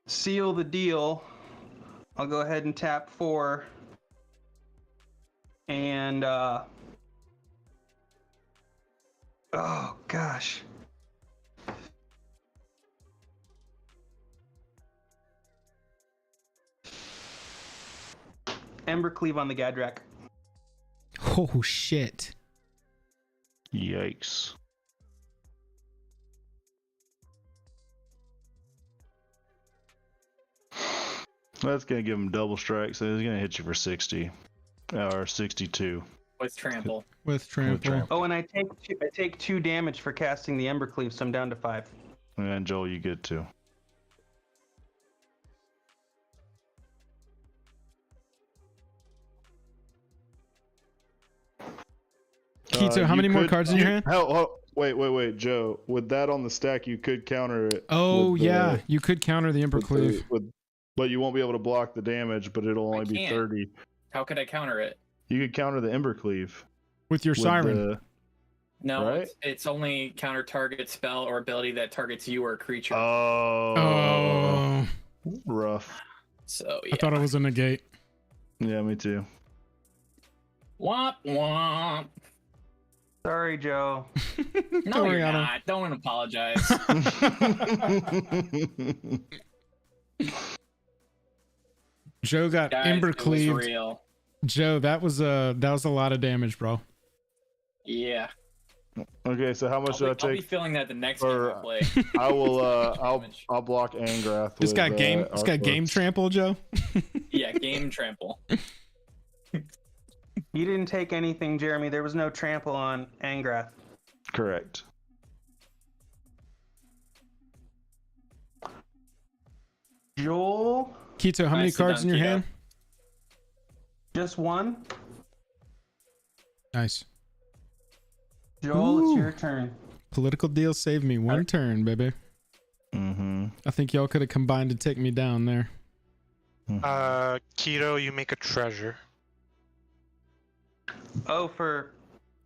seal the deal, I'll go ahead and tap 4, and Oh gosh. Embercleave on the Gadrak. Oh shit. Yikes. That's gonna give him double strike, so he's gonna hit you for 60 or 62. With trample. With trample. trample. Oh, and I take 2 damage for casting the Embercleave, so I'm down to 5. And Joel, you get 2. Keto, how you many more could- cards in your hand? Wait, Joe. With that on the stack, you could counter it. Oh with the- yeah, you could counter the with the- Embercleave. but you won't be able to block the damage, but it'll only be can't. 30. How could I counter it? You could counter the Embercleave. With your with siren. the- No, Right? it's only counter target spell or ability that targets you or a creature. Oh, rough. So yeah. I thought it was a negate. Yeah, me too. Womp womp. Sorry, Joe. No, you're Ariana. not. Don't apologize. Joe got Guys, it was Embercleaved. real. Joe, that was a lot of damage, bro. Yeah. Okay, so how much do I I'll be take? feeling that the next for- game I play. I will. Damage. I'll block Angrath. It's with, got game. It's got Archelos. game trample, Joe. Yeah, game trample. You didn't take anything, Jeremy. There was no trample on Angrath. Correct. Joel, Keto, how many Nicely cards in done, your Keto. hand? just 1. Nice. Joel, Ooh. it's your turn. Political deal saved me one turn, baby. Mm-hmm. I think y'all could have combined to take me down there. Keto, you make a treasure. Oh, but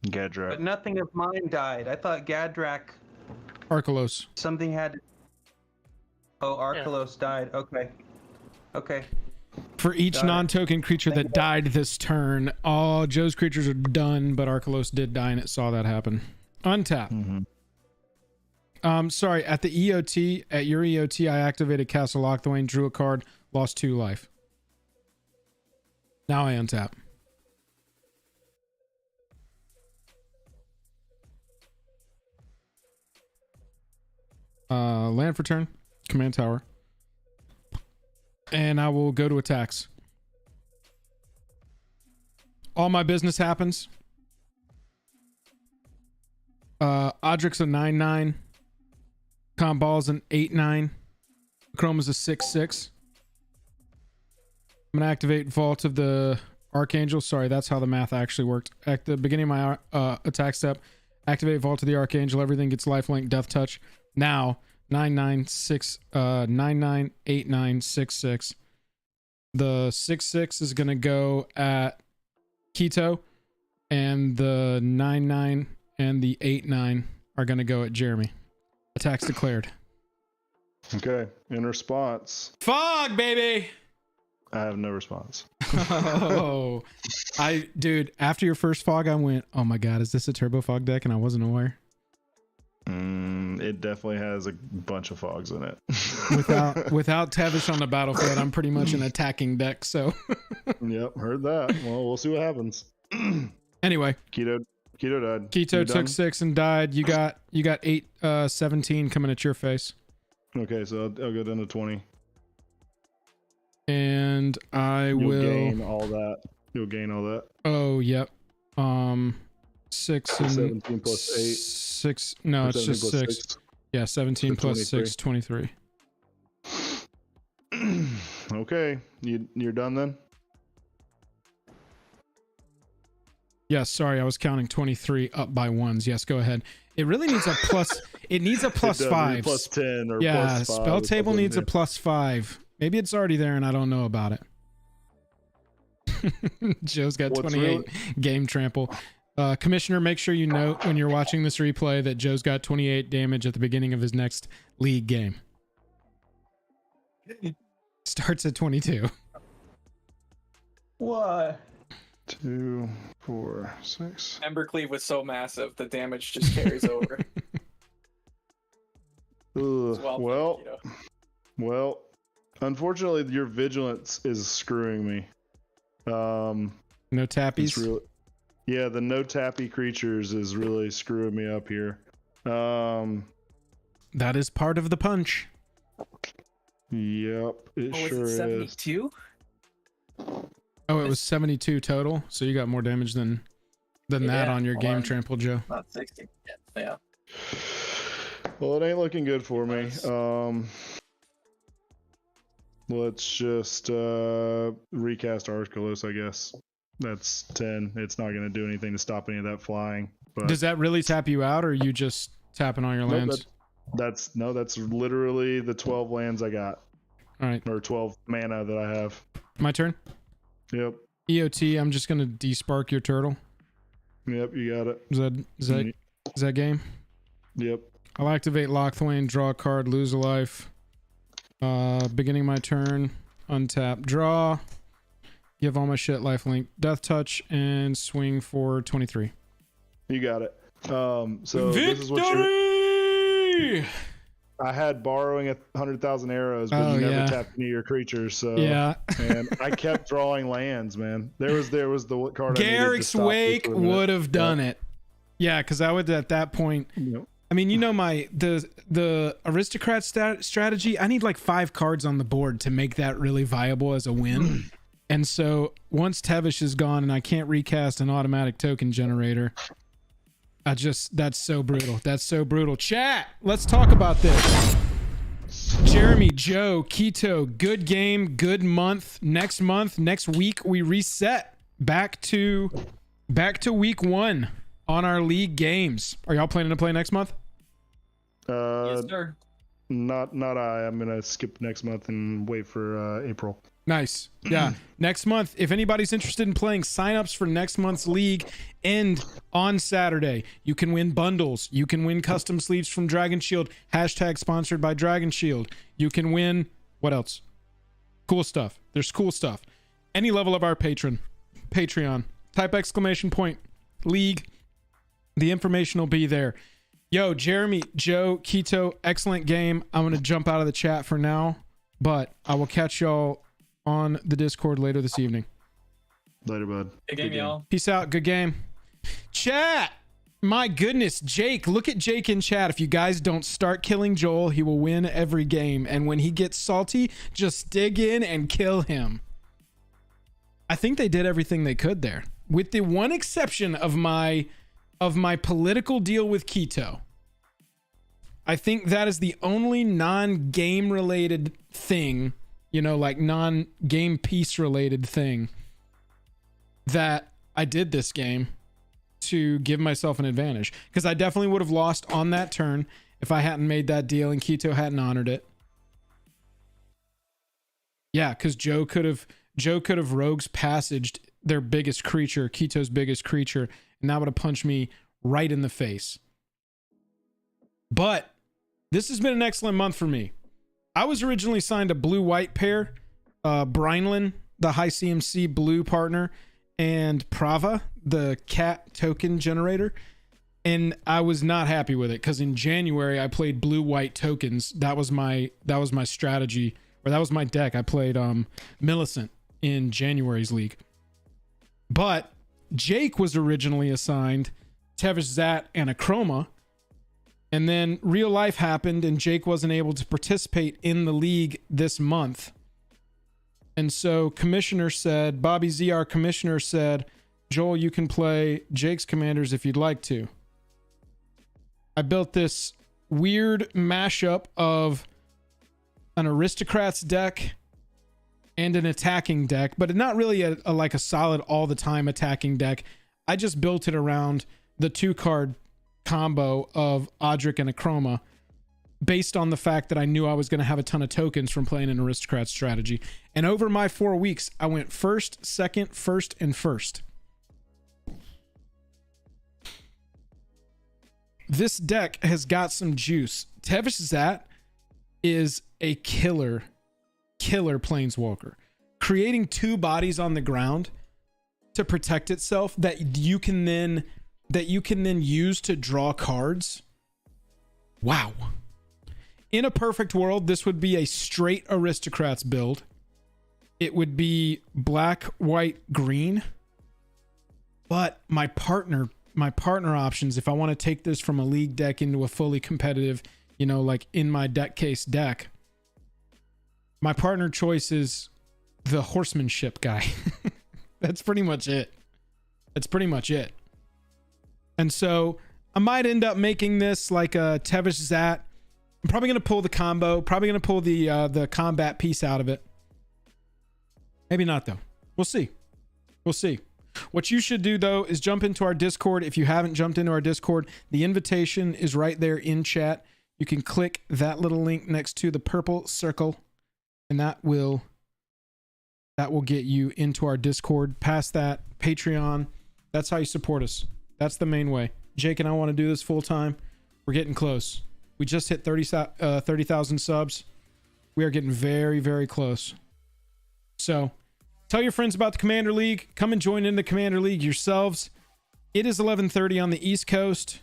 Gadrak. nothing of mine died. I thought Gadrak, Archelos. something had. Oh, Archelos died. Okay. For each Got it. non-token creature that died this turn, all Joe's creatures are done, but Archelos did die and it saw that happen. Untap. Mm-hmm. Sorry, at the EOT, at your EOT, I activated Castle Lockthwain, drew a card, lost 2 life. Now I untap. Land for turn, command tower. And I will go to attacks. All my business happens. Audric's a 9/9. Comball's an 8/9. Akroma's a 6/6. I'm gonna activate Vault of the Archangel. Sorry, that's how the math actually worked. At the beginning of my attack step, activate Vault of the Archangel. Everything gets lifelink, death touch. Now 9/9 8/9 6/6. The 6/6 is gonna go at Keto, and the 9/9 and the 8/9 are gonna go at Jeremy. Attacks declared. Okay. In response, Fog, baby. I have no response. Oh, dude, after your first fog, I went, oh my god, is this a turbo fog deck? And I wasn't aware. It definitely has a bunch of fogs in it. Without Tevesh on the battlefield, I'm pretty much an attacking deck. So Yep, heard that. Well, we'll see what happens. anyway, Keto died. Keto You took done? 6 and died. You got 8 17 coming at your face. Okay, so I'll go down to 20. And I You'll will gain all that. You'll gain all that. Oh, yep. 6 and 17 plus 8. 6. No, it's 17 just plus 6. Yeah, 17 So plus 6, 23. Okay, you're done then? Yes, sorry, I was counting 23 up by ones. Yes, go ahead. It really needs a plus. It needs a plus It does, 5. Plus 10 or Yeah, plus 5. spell or table something, needs a yeah. plus 5. Maybe it's already there and I don't know about it. Joe's got What's 28 really- game trample. Commissioner, make sure you note when you're watching this replay that Joe's got 28 damage at the beginning of his next league game. Starts at 22. What? 2, 4, 6. Embercleave was so massive, the damage just carries over. Ugh, Well, well, unfortunately, your vigilance is screwing me. No It's tappies. really, yeah, the no tappy creatures is really screwing me up here. That is part of the punch. Yep, it was sure it is. 72? Oh, it was 72 total. So you got more damage than that Yeah, on your game one. trample, Joe. Not 60. Yeah. Well, it ain't looking good for me. Nice. Let's just recast Archelos, I guess. That's 10. It's not going to do anything to stop any of that flying. But Does that really tap you out, or are you just tapping all your Nope, lands? that's literally the 12 lands I got, All right, or 12 mana that I have. my turn. Yep, EOT, I'm just gonna despark your turtle. yep, you got it. Is that game? Yep. I'll activate Lockthwain, draw a card, lose a life. Beginning my turn, untap, draw. Give all my shit lifelink, death touch, and swing for 23. You got it. So this is what I had borrowing 100,000 arrows, but you never tapped any of your creatures. So yeah, and I kept drawing lands, man. There was the card. Garrick's Wake would have done it. Yeah, because I would at that point. Yep. I mean, you know the aristocrat strategy. I need like 5 cards on the board to make that really viable as a win. And so once Tevesh is gone and I can't recast an automatic token generator, that's so brutal. That's so brutal. Chat, let's talk about this. Jeremy, Joe, Keto, good game, good month. Next week we reset back to week 1 on our league games. Are y'all planning to play next month? Yes, sir. Not I'm gonna skip next month and wait for April. Nice. Yeah. Next month, if anybody's interested in playing, signups for next month's league end on Saturday. You can win bundles. You can win custom sleeves from Dragon Shield. # sponsored by Dragon Shield. You can win, what else? Cool stuff. There's cool stuff. Any level of our Patreon. Type ! league. The information will be there. Yo, Jeremy, Joe, Keto, excellent game. I'm going to jump out of the chat for now, but I will catch y'all on the Discord later this evening. Later, bud. Good game, y'all. Peace out. Good game. Chat. My goodness, Jake. Look at Jake in chat. If you guys don't start killing Joel, he will win every game. And when he gets salty, just dig in and kill him. I think they did everything they could there. With the one exception of my political deal with Keto. I think that is the only non-game related thing, like non-game piece related thing that I did this game to give myself an advantage. Because I definitely would have lost on that turn if I hadn't made that deal and Keto hadn't honored it. Yeah, because Joe could have Rogue's Passaged their biggest creature, Keto's biggest creature, and that would have punched me right in the face. But this has been an excellent month for me. I was originally signed a blue-white pair, Brynlin, the high CMC blue partner, and Prava, the cat token generator. And I was not happy with it because in January I played blue-white tokens. That was my strategy, or that was my deck. I played Millicent in January's league. But Jake was originally assigned Tevesh, Zat, and Akroma. And then real life happened and Jake wasn't able to participate in the league this month. And so Bobby Z, our commissioner, said, Joel, you can play Jake's commanders if you'd like to. I built this weird mashup of an aristocrats deck and an attacking deck, but not really like a solid all the time attacking deck. I just built it around the 2-card combo of Odric and Akroma based on the fact that I knew I was going to have a ton of tokens from playing an aristocrat strategy. And over my 4 weeks, I went first, second, first, and first. This deck has got some juice. Tevesh Zat is a killer planeswalker. Creating 2 bodies on the ground to protect itself that you can then use to draw cards. Wow. In a perfect world, this would be a straight Aristocrats build. It would be black, white, green. But my partner options, if I want to take this from a league deck into a fully competitive, like in my deck case deck, my partner choice is the horsemanship guy. That's pretty much it. And so I might end up making this like a Tevesh Zat. I'm probably going to pull the combo, probably going to pull the combat piece out of it. Maybe not though. We'll see. What you should do though is jump into our Discord. If you haven't jumped into our Discord, the invitation is right there in chat. You can click that little link next to the purple circle, and that will get you into our Discord. Past that, Patreon. That's how you support us. That's the main way. Jake and I want to do this full time. We're getting close. We just hit 30,000 subs. We are getting very, very close. So tell your friends about the Commander League. Come and join in the Commander League yourselves. It is 11:30 on the East Coast.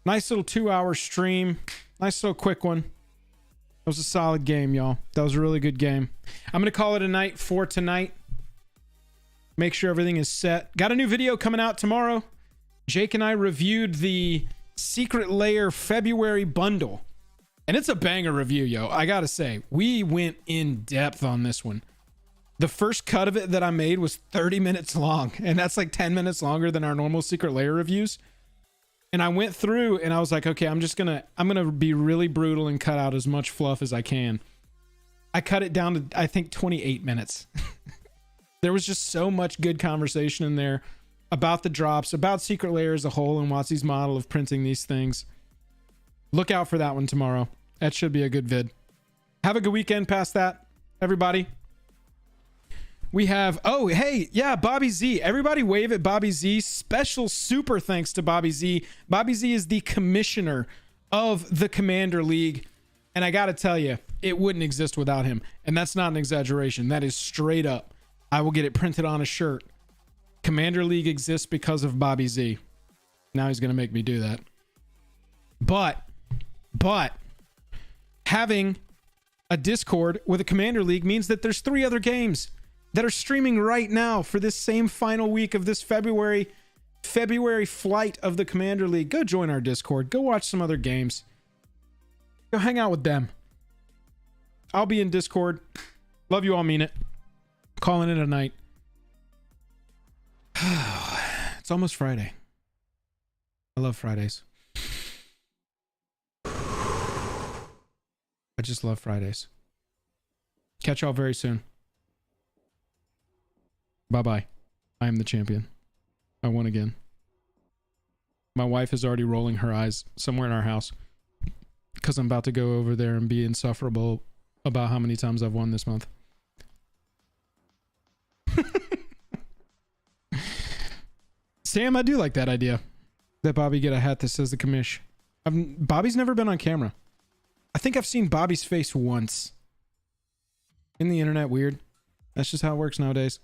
Nice little 2-hour stream. Nice little quick one. That was a solid game, y'all. That was a really good game. I'm going to call it a night for tonight. Make sure everything is set. Got a new video coming out tomorrow. Jake and I reviewed the Secret Lair February bundle. And it's a banger review, yo. I got to say, we went in depth on this one. The first cut of it that I made was 30 minutes long. And that's like 10 minutes longer than our normal Secret Lair reviews. And I went through and I was like, okay, I'm going to be really brutal and cut out as much fluff as I can. I cut it down to, I think, 28 minutes. There was just so much good conversation in there about the drops, about Secret Lair as a whole, and WotC's model of printing these things. Look out for that one tomorrow. That should be a good vid. Have a good weekend past that, everybody. We have, oh, hey, yeah, Bobby Z. Everybody wave at Bobby Z. Special super thanks to Bobby Z. Bobby Z is the commissioner of the Commander League. And I got to tell you, it wouldn't exist without him. And that's not an exaggeration. That is straight up. I will get it printed on a shirt. Commander League exists because of Bobby Z. Now he's going to make me do that. But having a Discord with a Commander League means that there's 3 other games that are streaming right now for this same final week of this February flight of the Commander League. Go join our Discord. Go watch some other games. Go hang out with them. I'll be in Discord. Love you all, mean it. Calling it a night. It's almost Friday. I love Fridays. I just love Fridays. Catch y'all very soon. Bye-bye. I am the champion. I won again. My wife is already rolling her eyes somewhere in our house because I'm about to go over there and be insufferable about how many times I've won this month. Sam, I do like that idea. That Bobby get a hat that says the commish. Bobby's never been on camera. I think I've seen Bobby's face once. Isn't the internet weird? That's just how it works nowadays.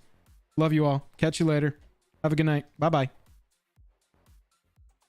Love you all. Catch you later. Have a good night. Bye-bye.